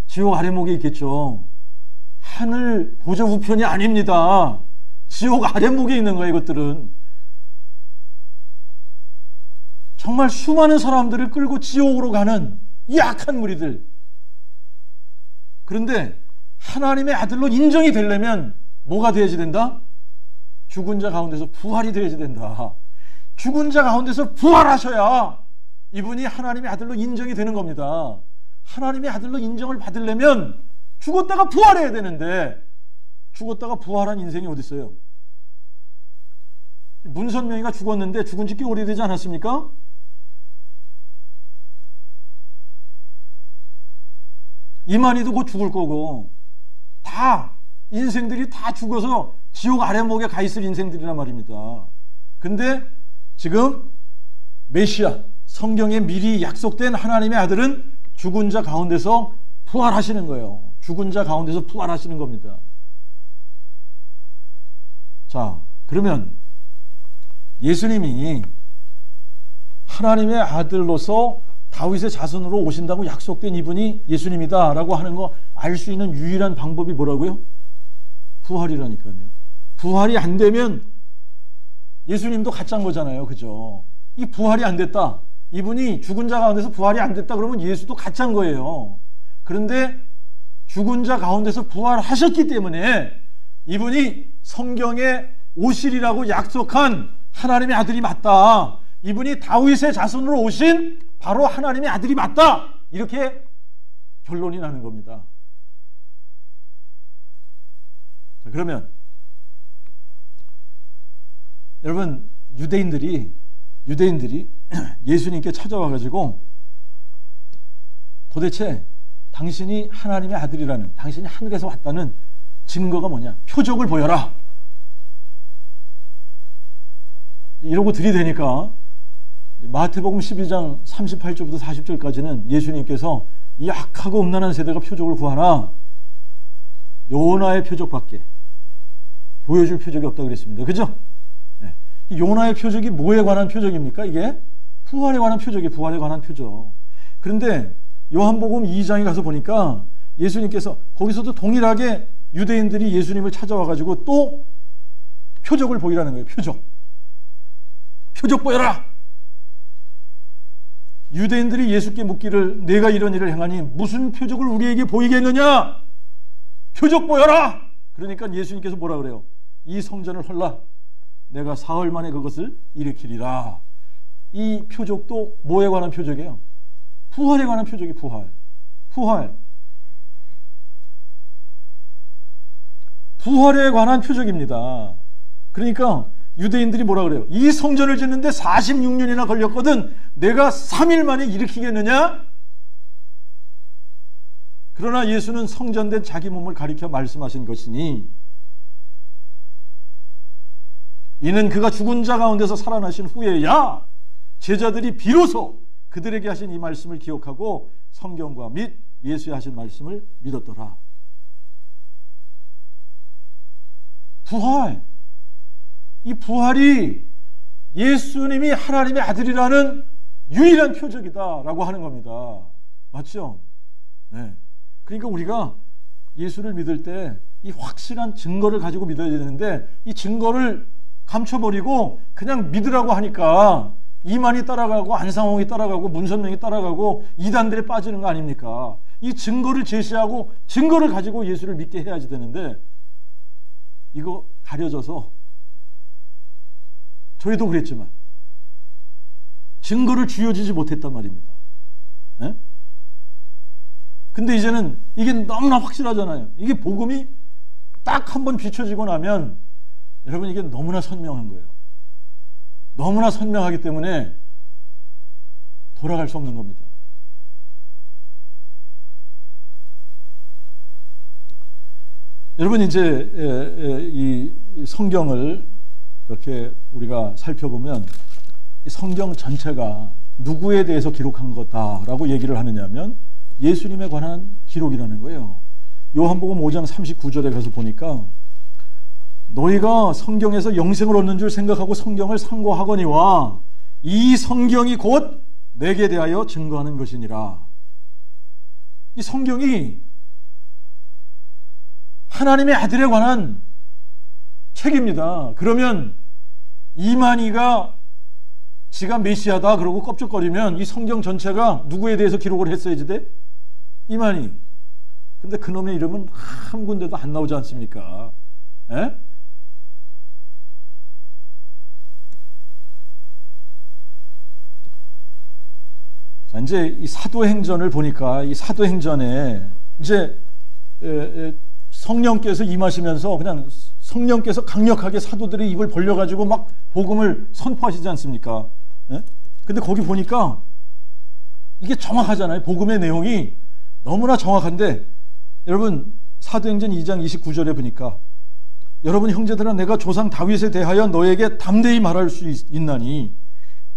지옥 아래목에 있겠죠. 하늘 보좌 우편이 아닙니다. 지옥 아래목에 있는 거예요. 이것들은 정말 수많은 사람들을 끌고 지옥으로 가는 이 악한 무리들. 그런데 하나님의 아들로 인정이 되려면 뭐가 되어야지 된다? 죽은 자 가운데서 부활이 되어야지 된다. 죽은 자 가운데서 부활하셔야 이분이 하나님의 아들로 인정이 되는 겁니다. 하나님의 아들로 인정을 받으려면 죽었다가 부활해야 되는데 죽었다가 부활한 인생이 어디 있어요? 문선명이가 죽었는데 죽은 지 꽤 오래되지 않았습니까? 이만희도 곧 죽을 거고 다 인생들이 다 죽어서 지옥 아래목에 가 있을 인생들이란 말입니다. 근데 지금 메시아 성경에 미리 약속된 하나님의 아들은 죽은 자 가운데서 부활하시는 거예요. 죽은 자 가운데서 부활하시는 겁니다. 자, 그러면 예수님이 하나님의 아들로서 다윗의 자손으로 오신다고 약속된 이분이 예수님이다 라고 하는 거 알 수 있는 유일한 방법이 뭐라고요? 부활이라니까요. 부활이 안 되면 예수님도 가짜인 거잖아요. 그죠? 이 부활이 안 됐다. 이분이 죽은 자 가운데서 부활이 안 됐다 그러면 예수도 가짜인 거예요. 그런데 죽은 자 가운데서 부활하셨기 때문에 이분이 성경에 오시리라고 약속한 하나님의 아들이 맞다. 이분이 다윗의 자손으로 오신 바로 하나님의 아들이 맞다. 이렇게 결론이 나는 겁니다. 자, 그러면 여러분 유대인들이 예수님께 찾아와가지고 도대체 당신이 하나님의 아들이라는, 당신이 하늘에서 왔다는 증거가 뭐냐? 표적을 보여라. 이러고 들이대니까 마태복음 12장 38절부터 40절까지는 예수님께서 이 악하고 음란한 세대가 표적을 구하나 요나의 표적밖에 보여줄 표적이 없다고 그랬습니다. 그죠? 네. 요나의 표적이 뭐에 관한 표적입니까? 이게 부활에 관한 표적이에요. 부활에 관한 표적. 그런데 요한복음 2장에 가서 보니까 예수님께서 거기서도 동일하게 유대인들이 예수님을 찾아와가지고 또 표적을 보이라는 거예요. 표적 보여라. 유대인들이 예수께 묻기를 내가 이런 일을 행하니 무슨 표적을 우리에게 보이겠느냐? 표적 보여라. 그러니까 예수님께서 뭐라 그래요? 이 성전을 헐라. 내가 사흘 만에 그것을 일으키리라. 이 표적도 뭐에 관한 표적이에요? 부활에 관한 표적이 부활. 부활에 관한 표적입니다. 그러니까 유대인들이 뭐라 그래요? 이 성전을 짓는데 46년이나 걸렸거든. 내가 3일 만에 일으키겠느냐? 그러나 예수는 성전된 자기 몸을 가리켜 말씀하신 것이니 이는 그가 죽은 자 가운데서 살아나신 후에야 제자들이 비로소 그들에게 하신 이 말씀을 기억하고 성경과 및 예수의 하신 말씀을 믿었더라. 부활, 이 부활이 예수님이 하나님의 아들이라는 유일한 표적이다라고 하는 겁니다. 맞죠? 네. 그러니까 우리가 예수를 믿을 때 이 확실한 증거를 가지고 믿어야 되는데 이 증거를 감춰버리고 그냥 믿으라고 하니까 이만희 따라가고 안상홍이 따라가고 문선명이 따라가고 이단들에 빠지는 거 아닙니까? 이 증거를 제시하고 증거를 가지고 예수를 믿게 해야지 되는데 이거 가려져서 저희도 그랬지만 증거를 쥐어지지 못했단 말입니다. 네? 근데 이제는 이게 너무나 확실하잖아요. 이게 복음이 딱 한번 비춰지고 나면 여러분 이게 너무나 선명한 거예요. 너무나 선명하기 때문에 돌아갈 수 없는 겁니다. 여러분 이제 이 성경을 이렇게 우리가 살펴보면 이 성경 전체가 누구에 대해서 기록한 거다라고 얘기를 하느냐면 예수님에 관한 기록이라는 거예요. 요한복음 5장 39절에 가서 보니까 너희가 성경에서 영생을 얻는 줄 생각하고 성경을 상고하거니와 이 성경이 곧 내게 대하여 증거하는 것이니라. 이 성경이 하나님의 아들에 관한 책입니다. 그러면 이만희가 지가 메시아다 그러고 껍적거리면 이 성경 전체가 누구에 대해서 기록을 했어야지 돼? 이만희. 근데 그놈의 이름은 한 군데도 안 나오지 않습니까? 에? 자, 이제 이 사도행전을 보니까 이 사도행전에 이제 성령께서 임하시면서 그냥 성령께서 강력하게 사도들의 입을 벌려가지고 막 복음을 선포하시지 않습니까? 에? 근데 거기 보니까 이게 정확하잖아요. 복음의 내용이 너무나 정확한데 여러분 사도행전 2장 29절에 보니까 여러분 형제들아 내가 조상 다윗에 대하여 너에게 담대히 말할 수 있나니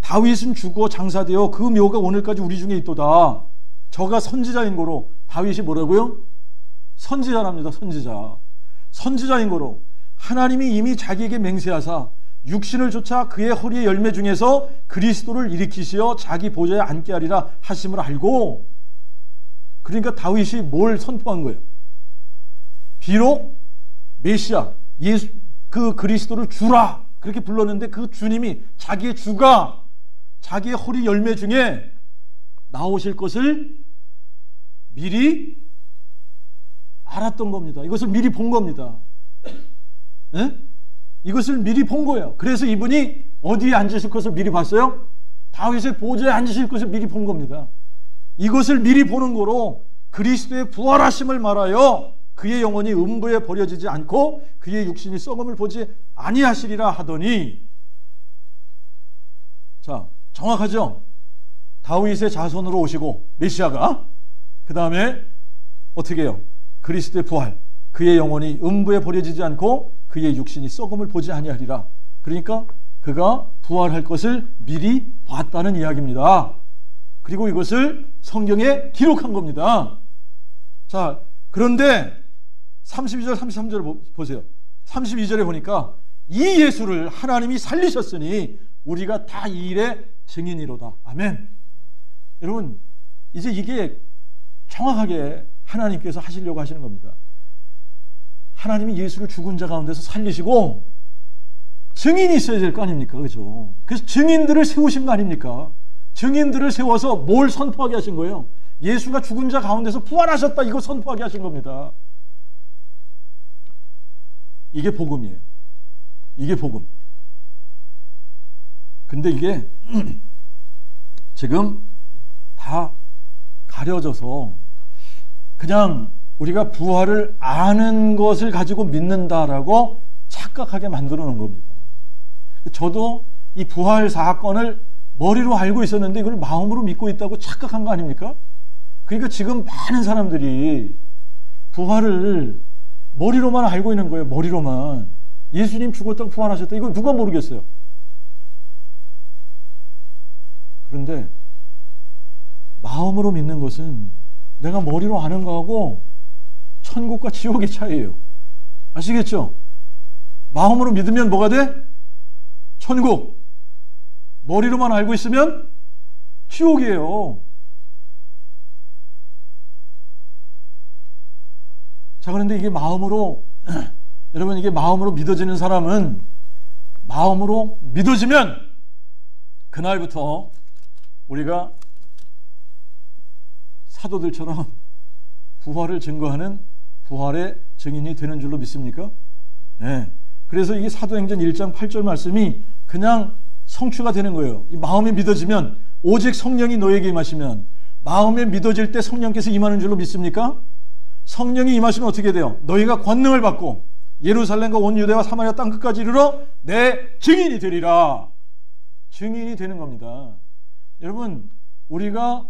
다윗은 죽어 장사되어 그 묘가 오늘까지 우리 중에 있도다. 저가 선지자인 거로 다윗이 뭐라고요? 선지자랍니다. 선지자. 선지자인 거로 하나님이 이미 자기에게 맹세하사 육신을 쫓아 그의 허리의 열매 중에서 그리스도를 일으키시어 자기 보좌에 앉게 하리라 하심을 알고 그러니까 다윗이 뭘 선포한 거예요? 비록 메시아 예수 그 그리스도를 주라 그렇게 불렀는데 그 주님이 자기의 주가 자기의 허리 열매 중에 나오실 것을 미리 알았던 겁니다. 이것을 미리 본 겁니다. 네? 이것을 미리 본 거예요. 그래서 이분이 어디에 앉으실 것을 미리 봤어요? 다윗의 보좌에 앉으실 것을 미리 본 겁니다. 이것을 미리 보는 거로 그리스도의 부활하심을 말하여 그의 영혼이 음부에 버려지지 않고 그의 육신이 썩음을 보지 아니하시리라 하더니 자 정확하죠? 다윗의 자손으로 오시고 메시아가 그 다음에 어떻게 해요? 그리스도의 부활 그의 영혼이 음부에 버려지지 않고 그의 육신이 썩음을 보지 아니하리라. 그러니까 그가 부활할 것을 미리 봤다는 이야기입니다. 그리고 이것을 성경에 기록한 겁니다. 자, 그런데 32절 33절 보세요. 32절에 보니까 이 예수를 하나님이 살리셨으니 우리가 다 이 일의 증인이로다. 아멘. 여러분 이제 이게 정확하게 하나님께서 하시려고 하시는 겁니다. 하나님이 예수를 죽은 자 가운데서 살리시고 증인이 있어야 될 거 아닙니까? 그죠? 그래서 증인들을 세우신 거 아닙니까? 증인들을 세워서 뭘 선포하게 하신 거예요? 예수가 죽은 자 가운데서 부활하셨다 이거 선포하게 하신 겁니다. 이게 복음이에요. 이게 복음. 근데 이게 지금 다 가려져서 그냥 우리가 부활을 아는 것을 가지고 믿는다라고 착각하게 만들어 놓은 겁니다. 저도 이 부활 사건을 머리로 알고 있었는데 이걸 마음으로 믿고 있다고 착각한 거 아닙니까? 그러니까 지금 많은 사람들이 부활을 머리로만 알고 있는 거예요. 머리로만. 예수님 죽었다고 부활하셨다. 이거 누가 모르겠어요. 그런데 마음으로 믿는 것은 내가 머리로 아는 거하고 천국과 지옥의 차이예요. 아시겠죠? 마음으로 믿으면 뭐가 돼? 천국. 머리로만 알고 있으면 지옥이에요. 자, 그런데 이게 마음으로 여러분, 이게 마음으로 믿어지는 사람은, 마음으로 믿어지면 그날부터 우리가 사도들처럼 부활을 증거하는 부활의 증인이 되는 줄로 믿습니까? 네. 그래서 이게 사도행전 1장 8절 말씀이 그냥 성취가 되는 거예요. 이 마음에 믿어지면, 오직 성령이 너에게 임하시면, 마음에 믿어질 때 성령께서 임하는 줄로 믿습니까? 성령이 임하시면 어떻게 돼요? 너희가 권능을 받고 예루살렘과 온 유대와 사마리아 땅 끝까지 이르러 내 증인이 되리라. 증인이 되는 겁니다. 여러분, 우리가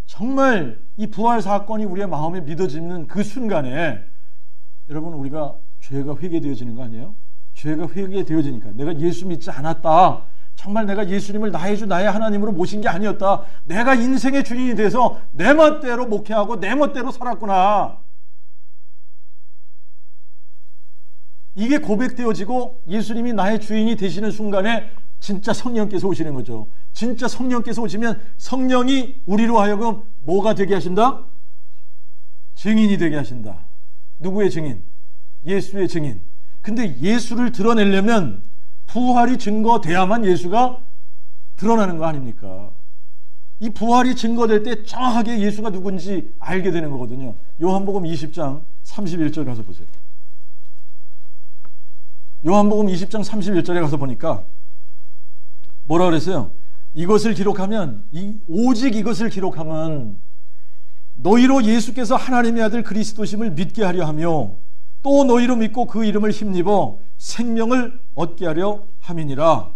정말 이 부활 사건이 우리의 마음에 믿어지는 그 순간에 여러분, 우리가 죄가 회개되어지는 거 아니에요? 죄가 회개되어지니까 내가 예수 믿지 않았다, 정말 내가 예수님을 나의 주 나의 하나님으로 모신 게 아니었다, 내가 인생의 주인이 돼서 내 멋대로 목회하고 내 멋대로 살았구나, 이게 고백되어지고 예수님이 나의 주인이 되시는 순간에 진짜 성령께서 오시는 거죠. 진짜 성령께서 오시면 성령이 우리로 하여금 뭐가 되게 하신다? 증인이 되게 하신다. 누구의 증인? 예수의 증인. 근데 예수를 드러내려면 부활이 증거돼야만 예수가 드러나는 거 아닙니까? 이 부활이 증거될 때 정확하게 예수가 누군지 알게 되는 거거든요. 요한복음 20장 31절 가서 보세요. 요한복음 20장 31절에 가서 보니까 뭐라 그랬어요? 이것을 기록하면, 오직 이것을 기록하면 너희로 예수께서 하나님의 아들 그리스도심을 믿게 하려 하며 또 너희로 믿고 그 이름을 힘입어 생명을 얻게 하려 함이니라.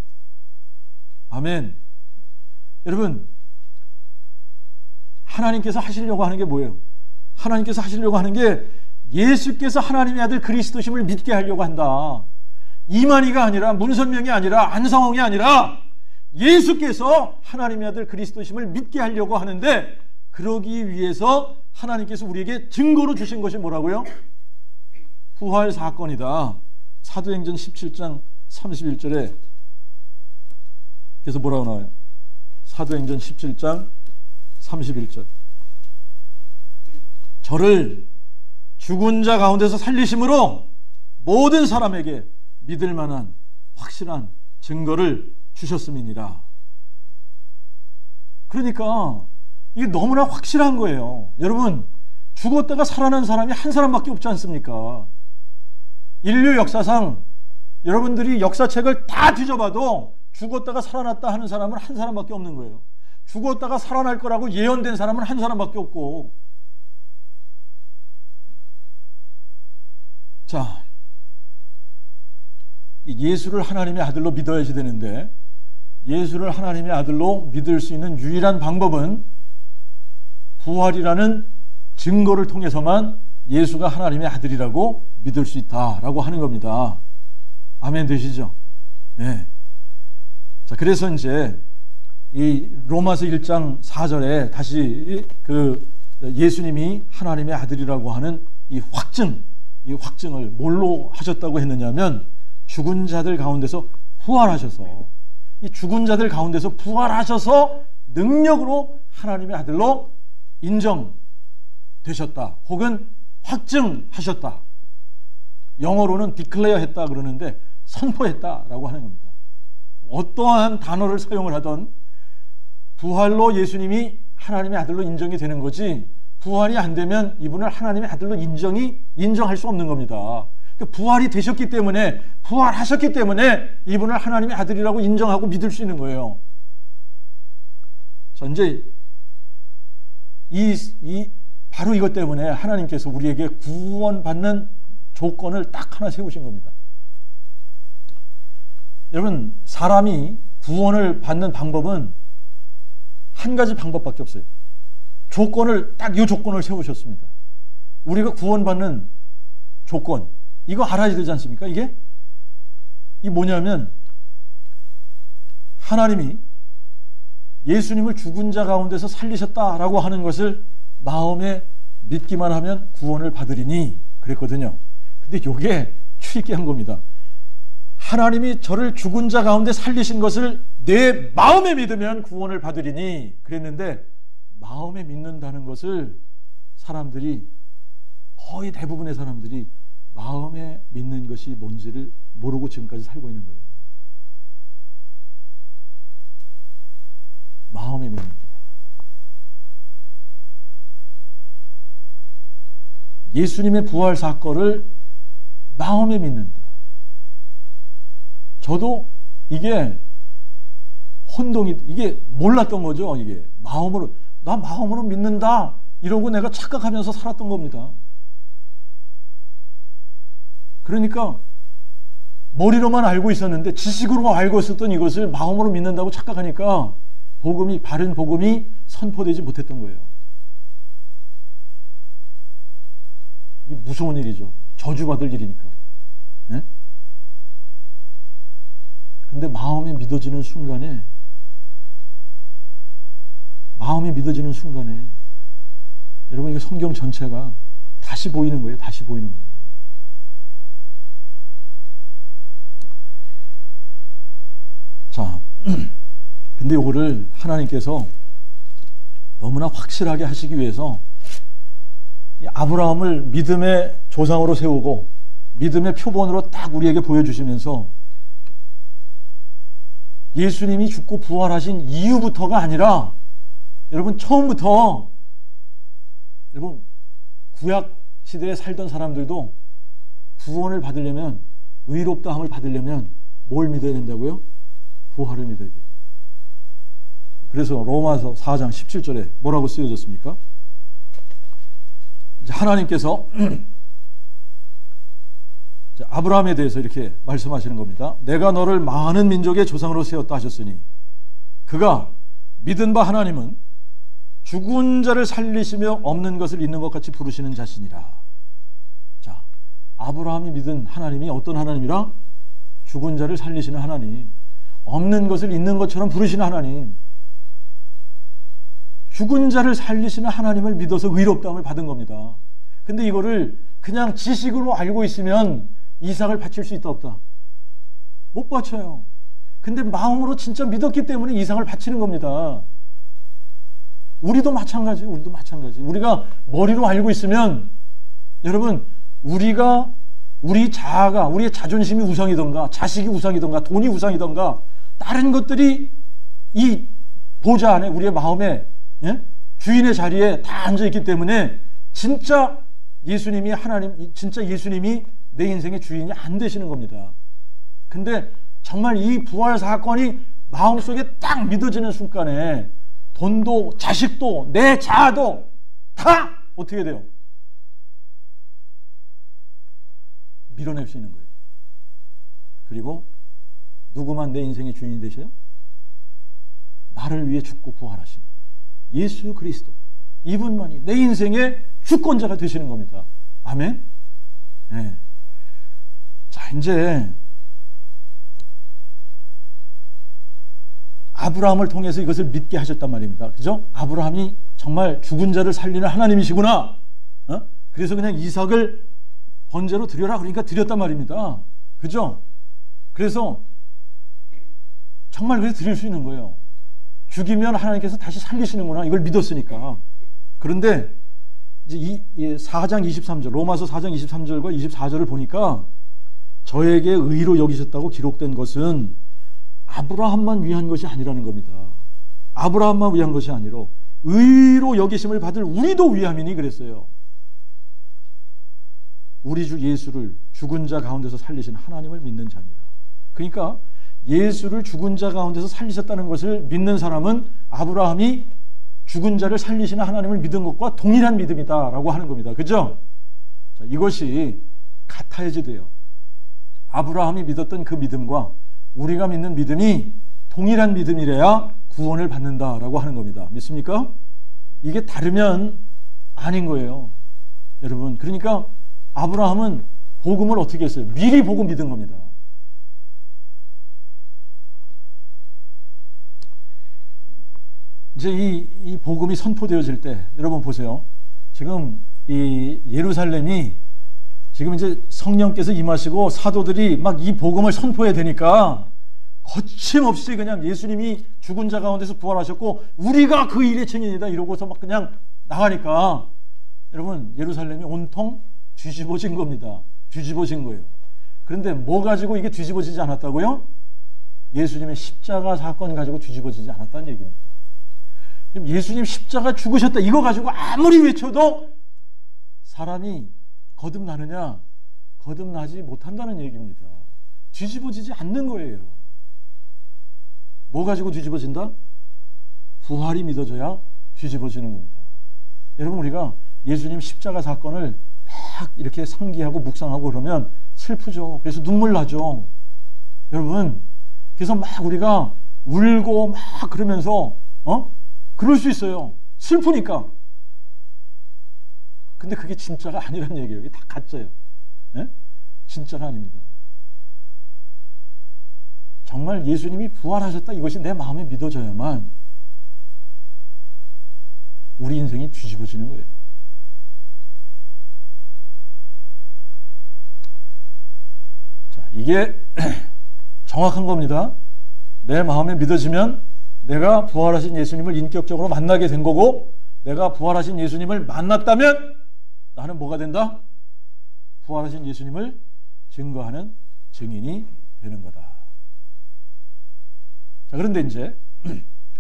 아멘. 여러분, 하나님께서 하시려고 하는 게 뭐예요? 하나님께서 하시려고 하는 게 예수께서 하나님의 아들 그리스도심을 믿게 하려고 한다. 이만희가 아니라, 문선명이 아니라, 안성홍이 아니라 예수께서 하나님의 아들 그리스도심을 믿게 하려고 하는데, 그러기 위해서 하나님께서 우리에게 증거로 주신 것이 뭐라고요? 부활 사건이다. 사도행전 17장 31절에 그래서 뭐라고 나와요? 사도행전 17장 31절. 저를 죽은 자 가운데서 살리심으로 모든 사람에게 믿을 만한 확실한 증거를 주셨음이니라. 그러니까 이게 너무나 확실한 거예요. 여러분, 죽었다가 살아난 사람이 한 사람밖에 없지 않습니까? 인류 역사상 여러분들이 역사책을 다 뒤져봐도 죽었다가 살아났다 하는 사람은 한 사람밖에 없는 거예요. 죽었다가 살아날 거라고 예언된 사람은 한 사람밖에 없고. 자, 예수를 하나님의 아들로 믿어야지 되는데, 예수를 하나님의 아들로 믿을 수 있는 유일한 방법은 부활이라는 증거를 통해서만 예수가 하나님의 아들이라고 믿을 수 있다라고 하는 겁니다. 아멘 되시죠? 네. 자, 그래서 이제 이 로마서 1장 4절에 다시 그 예수님이 하나님의 아들이라고 하는 이 확증을 뭘로 하셨다고 했느냐면, 죽은 자들 가운데서 부활하셔서, 이 죽은 자들 가운데서 부활하셔서 능력으로 하나님의 아들로 인정되셨다, 혹은 확증하셨다. 영어로는 declare 했다 그러는데 선포했다라고 하는 겁니다. 어떠한 단어를 사용을 하던 부활로 예수님이 하나님의 아들로 인정이 되는 거지, 부활이 안 되면 이분을 하나님의 아들로 인정할 수 없는 겁니다. 부활이 되셨기 때문에, 부활하셨기 때문에 이분을 하나님의 아들이라고 인정하고 믿을 수 있는 거예요. 자, 이제 이 바로 이것 때문에 하나님께서 우리에게 구원받는 조건을 딱 하나 세우신 겁니다. 여러분, 사람이 구원을 받는 방법은 한 가지 방법밖에 없어요. 딱 이 조건을 세우셨습니다. 우리가 구원받는 조건, 이거 알아야 되지 않습니까? 이게 뭐냐면, 하나님이 예수님을 죽은 자 가운데서 살리셨다라고 하는 것을 마음에 믿기만 하면 구원을 받으리니 그랬거든요. 근데 이게 추리한 겁니다. 하나님이 저를 죽은 자 가운데 살리신 것을 내 마음에 믿으면 구원을 받으리니 그랬는데, 마음에 믿는다는 것을 사람들이, 거의 대부분의 사람들이 마음에 믿는 것이 뭔지를 모르고 지금까지 살고 있는 거예요. 마음에 믿는 것. 예수님의 부활 사건을 마음에 믿는다. 저도 이게 이게 몰랐던 거죠. 이게 나 마음으로 믿는다 이러고 내가 착각하면서 살았던 겁니다. 그러니까 머리로만 알고 있었는데, 지식으로 알고 있었던 이것을 마음으로 믿는다고 착각하니까 바른 복음이 선포되지 못했던 거예요. 이게 무서운 일이죠. 저주받을 일이니까. 네? 근데 마음이 믿어지는 순간에 여러분, 이게 성경 전체가 다시 보이는 거예요. 다시 보이는 거예요. 자, 근데 이거를 하나님께서 너무나 확실하게 하시기 위해서 아브라함을 믿음의 조상으로 세우고 믿음의 표본으로 딱 우리에게 보여주시면서, 예수님이 죽고 부활하신 이유부터가 아니라, 여러분, 처음부터, 여러분, 구약 시대에 살던 사람들도 구원을 받으려면, 의롭다함을 받으려면 뭘 믿어야 된다고요? 부활을 믿어야 돼요. 그래서 로마서 4장 17절에 뭐라고 쓰여졌습니까? 하나님께서 아브라함에 대해서 이렇게 말씀하시는 겁니다. 내가 너를 많은 민족의 조상으로 세웠다 하셨으니, 그가 믿은 바 하나님은 죽은 자를 살리시며 없는 것을 있는 것 같이 부르시는 자신이라. 자, 아브라함이 믿은 하나님이 어떤 하나님이라? 죽은 자를 살리시는 하나님, 없는 것을 있는 것처럼 부르시는 하나님, 죽은 자를 살리시는 하나님을 믿어서 의롭다함을 받은 겁니다. 근데 이거를 그냥 지식으로 알고 있으면 이삭을 바칠 수 있다 없다? 못 바쳐요. 근데 마음으로 진짜 믿었기 때문에 이삭을 바치는 겁니다. 우리도 마찬가지. 우리가 머리로 알고 있으면, 여러분, 우리 자아가, 우리의 자존심이 우상이던가, 자식이 우상이던가, 돈이 우상이던가, 다른 것들이 이 보좌 안에, 우리의 마음에, 주인의 자리에 다 앉아있기 때문에 진짜 예수님이 내 인생의 주인이 안 되시는 겁니다. 근데 정말 이 부활 사건이 마음속에 딱 믿어지는 순간에 돈도, 자식도, 내 자아도 다 어떻게 돼요? 밀어낼 수 있는 거예요. 그리고 누구만 내 인생의 주인이 되셔요? 나를 위해 죽고 부활하신 예수 그리스도, 이분만이 내 인생의 주권자가 되시는 겁니다. 아멘? 네. 자, 이제 아브라함을 통해서 이것을 믿게 하셨단 말입니다. 그죠? 아브라함이 정말 죽은 자를 살리는 하나님이시구나. 그래서 그냥 이삭을 번제로 드려라 그러니까 드렸단 말입니다. 그죠? 그래서 정말 그래서 드릴 수 있는 거예요. 죽이면 하나님께서 다시 살리시는구나, 이걸 믿었으니까. 그런데 이제 이 4장 23절, 로마서 4장 23절과 24절을 보니까 저에게 의로 여기셨다고 기록된 것은 아브라함만 위한 것이 아니라는 겁니다. 아브라함만 위한 것이 아니라 의로 여기심을 받을 우리도 위함이니 그랬어요. 우리 주 예수를 죽은 자 가운데서 살리신 하나님을 믿는 자니라. 그러니까 예수를 죽은 자 가운데서 살리셨다는 것을 믿는 사람은 아브라함이 죽은 자를 살리시는 하나님을 믿은 것과 동일한 믿음이다라고 하는 겁니다. 그죠? 자, 이것이 같아야지 돼요. 아브라함이 믿었던 그 믿음과 우리가 믿는 믿음이 동일한 믿음이래야 구원을 받는다라고 하는 겁니다. 믿습니까? 이게 다르면 아닌 거예요. 여러분, 그러니까 아브라함은 복음을 어떻게 했어요? 미리 보고 믿은 겁니다. 이제 이 복음이 선포되어질 때, 여러분 보세요. 지금 이 예루살렘이 지금 이제 성령께서 임하시고 사도들이 막 이 복음을 선포해야 되니까 거침없이 그냥 예수님이 죽은 자 가운데서 부활하셨고 우리가 그 일의 증인이다 이러고서 막 그냥 나가니까 여러분 예루살렘이 온통 뒤집어진 겁니다. 뒤집어진 거예요. 그런데 뭐 가지고 이게 뒤집어지지 않았다고요? 예수님의 십자가 사건 가지고 뒤집어지지 않았다는 얘기입니다. 예수님 십자가 죽으셨다 이거 가지고 아무리 외쳐도 사람이 거듭나느냐? 거듭나지 못한다는 얘기입니다. 뒤집어지지 않는 거예요. 뭐 가지고 뒤집어진다? 부활이 믿어져야 뒤집어지는 겁니다. 여러분 우리가 예수님 십자가 사건을 막 이렇게 상기하고 묵상하고 그러면 슬프죠. 그래서 눈물 나죠. 여러분 그래서 막 우리가 울고 막 그러면서 그럴 수 있어요. 슬프니까. 근데 그게 진짜가 아니란 얘기예요. 이게 다 가짜예요. 네? 진짜가 아닙니다. 정말 예수님이 부활하셨다 이것이 내 마음에 믿어져야만 우리 인생이 뒤집어지는 거예요. 자, 이게 정확한 겁니다. 내 마음에 믿어지면 내가 부활하신 예수님을 인격적으로 만나게 된 거고 내가 부활하신 예수님을 만났다면 나는 뭐가 된다? 부활하신 예수님을 증거하는 증인이 되는 거다. 자, 그런데 이제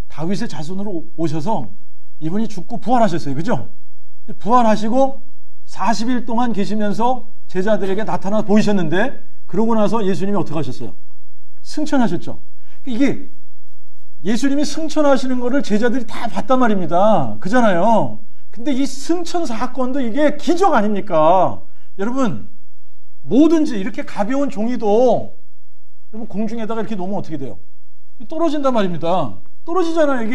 다윗의 자손으로 오셔서 이분이 죽고 부활하셨어요. 그죠? 부활하시고 40일 동안 계시면서 제자들에게 나타나 보이셨는데 그러고 나서 예수님이 어떻게 하셨어요? 승천하셨죠. 이게 예수님이 승천하시는 거를 제자들이 다 봤단 말입니다. 그잖아요. 근데 이 승천 사건도 이게 기적 아닙니까? 여러분 뭐든지 이렇게 가벼운 종이도 여러분 공중에다가 이렇게 놓으면 어떻게 돼요? 떨어진단 말입니다. 떨어지잖아요.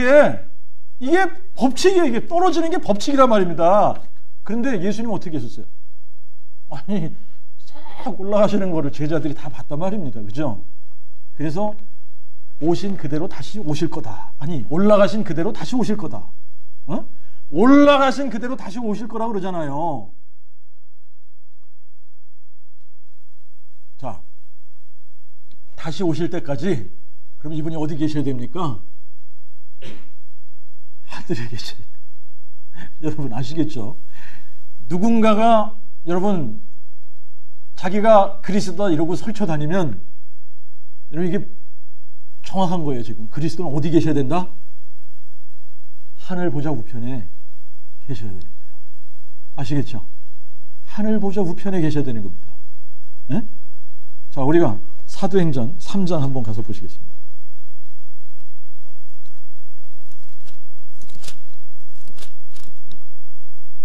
이게 법칙이에요. 이게 떨어지는 게 법칙이란 말입니다. 그런데 예수님은 어떻게 하셨어요? 아니 쫙 올라가시는 거를 제자들이 다 봤단 말입니다. 그죠? 그래서 오신 그대로 다시 오실 거다. 아니 올라가신 그대로 다시 오실 거다. 올라가신 그대로 다시 오실 거라고 그러잖아요. 자, 다시 오실 때까지 그럼 이분이 어디 계셔야 됩니까? 하늘에 계셔야 돼요. 여러분 아시겠죠? 누군가가 여러분 자기가 그리스도다 이러고 설쳐 다니면 여러분 이게 정확한 거예요. 지금 그리스도는 어디 계셔야 된다? 하늘 보좌 우편에 계셔야 되는 거예요. 아시겠죠? 하늘 보좌 우편에 계셔야 되는 겁니다. 네? 자, 우리가 사도행전 3장 한번 가서 보시겠습니다.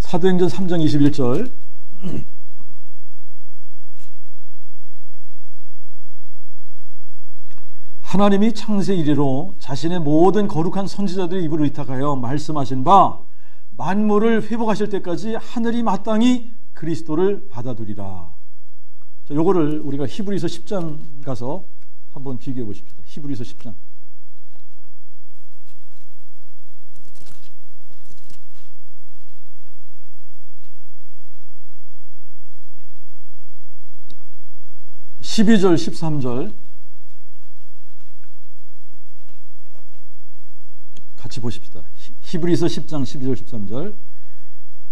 사도행전 3장 21절 하나님이 창세 이래로 자신의 모든 거룩한 선지자들의 입을 의탁하여 말씀하신 바 만물을 회복하실 때까지 하늘이 마땅히 그리스도를 받아두리라. 자, 요거를 우리가 히브리서 10장 가서 한번 비교해 보십시다. 히브리서 10장. (12절) (13절) 같이 보십시다. 히브리서 10장 12절 13절.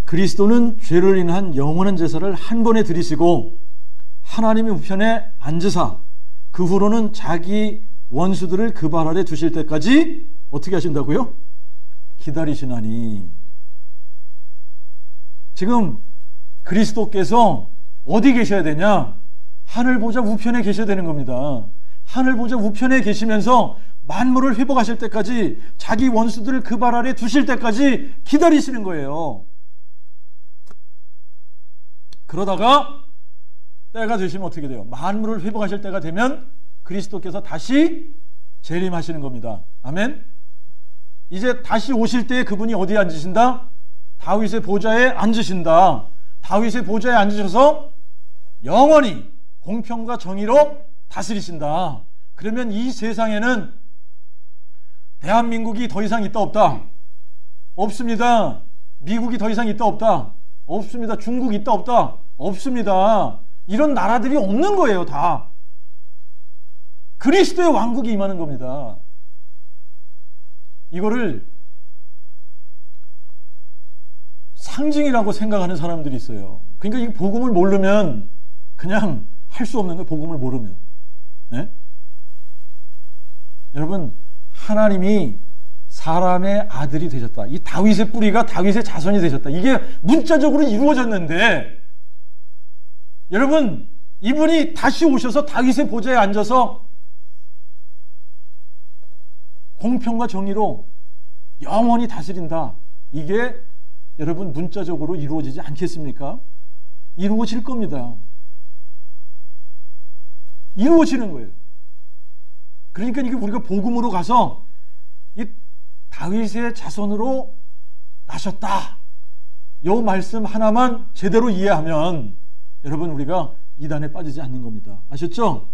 그리스도는 죄를 인한 영원한 제사를 한 번에 드리시고 하나님의 우편에 앉으사 그 후로는 자기 원수들을 그 발 아래 두실 때까지 어떻게 하신다고요? 기다리시나니. 지금 그리스도께서 어디 계셔야 되냐? 하늘 보좌 우편에 계셔야 되는 겁니다. 하늘 보좌 우편에 계시면서 만물을 회복하실 때까지, 자기 원수들을 그 발 아래 두실 때까지 기다리시는 거예요. 그러다가 때가 되시면 어떻게 돼요? 만물을 회복하실 때가 되면 그리스도께서 다시 재림하시는 겁니다. 아멘. 이제 다시 오실 때 그분이 어디에 앉으신다? 다윗의 보좌에 앉으신다. 다윗의 보좌에 앉으셔서 영원히 공평과 정의로 다스리신다. 그러면 이 세상에는 대한민국이 더 이상 있다 없다? 없습니다. 미국이 더 이상 있다 없다? 없습니다. 중국 있다 없다? 없습니다. 이런 나라들이 없는 거예요. 다 그리스도의 왕국이 임하는 겁니다. 이거를 상징이라고 생각하는 사람들이 있어요. 그러니까 이 복음을 모르면 그냥 할 수 없는 거예요. 복음을 모르면. 네? 여러분, 하나님이 사람의 아들이 되셨다. 이 다윗의 뿌리가 다윗의 자손이 되셨다. 이게 문자적으로 이루어졌는데, 여러분, 이분이 다시 오셔서 다윗의 보좌에 앉아서 공평과 정의로 영원히 다스린다. 이게 여러분 문자적으로 이루어지지 않겠습니까? 이루어질 겁니다. 이루어지는 거예요. 그러니까 이게 우리가 복음으로 가서 이 다윗의 자손으로 나셨다. 이 말씀 하나만 제대로 이해하면 여러분 우리가 이단에 빠지지 않는 겁니다. 아셨죠?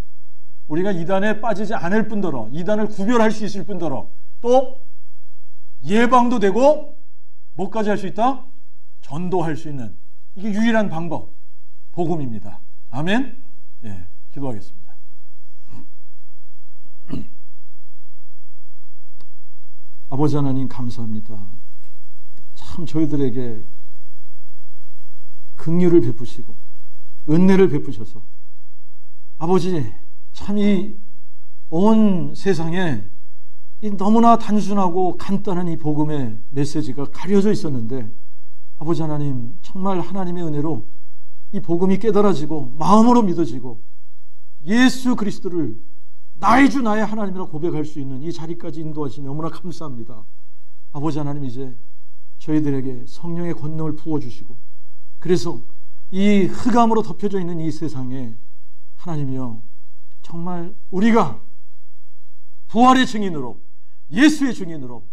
우리가 이단에 빠지지 않을 뿐더러, 이단을 구별할 수 있을 뿐더러, 또 예방도 되고 뭐까지 할 수 있다? 전도할 수 있는, 이게 유일한 방법, 복음입니다. 아멘. 예, 기도하겠습니다. 아버지 하나님 감사합니다. 참 저희들에게 긍휼을 베푸시고 은혜를 베푸셔서 아버지 참 이 온 세상에 이 너무나 단순하고 간단한 이 복음의 메시지가 가려져 있었는데 아버지 하나님 정말 하나님의 은혜로 이 복음이 깨달아지고 마음으로 믿어지고 예수 그리스도를 나의 주 나의 하나님이라 고백할 수 있는 이 자리까지 인도하시니 너무나 감사합니다. 아버지 하나님 이제 저희들에게 성령의 권능을 부어주시고 그래서 이 흑암으로 덮여져 있는 이 세상에 하나님이여 정말 우리가 부활의 증인으로 예수의 증인으로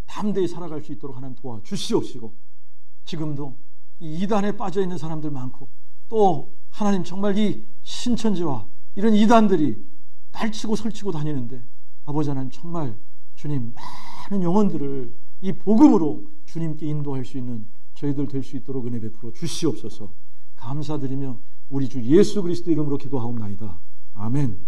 담대히 살아갈 수 있도록 하나님 도와주시옵시고 지금도 이 이단에 빠져있는 사람들 많고 또 하나님 정말 이 신천지와 이런 이단들이 날치고 설치고 다니는데 아버지 하나님 정말 주님 많은 영혼들을 이 복음으로 주님께 인도할 수 있는 저희들 될 수 있도록 은혜 베풀어 주시옵소서. 감사드리며 우리 주 예수 그리스도 이름으로 기도하옵나이다. 아멘.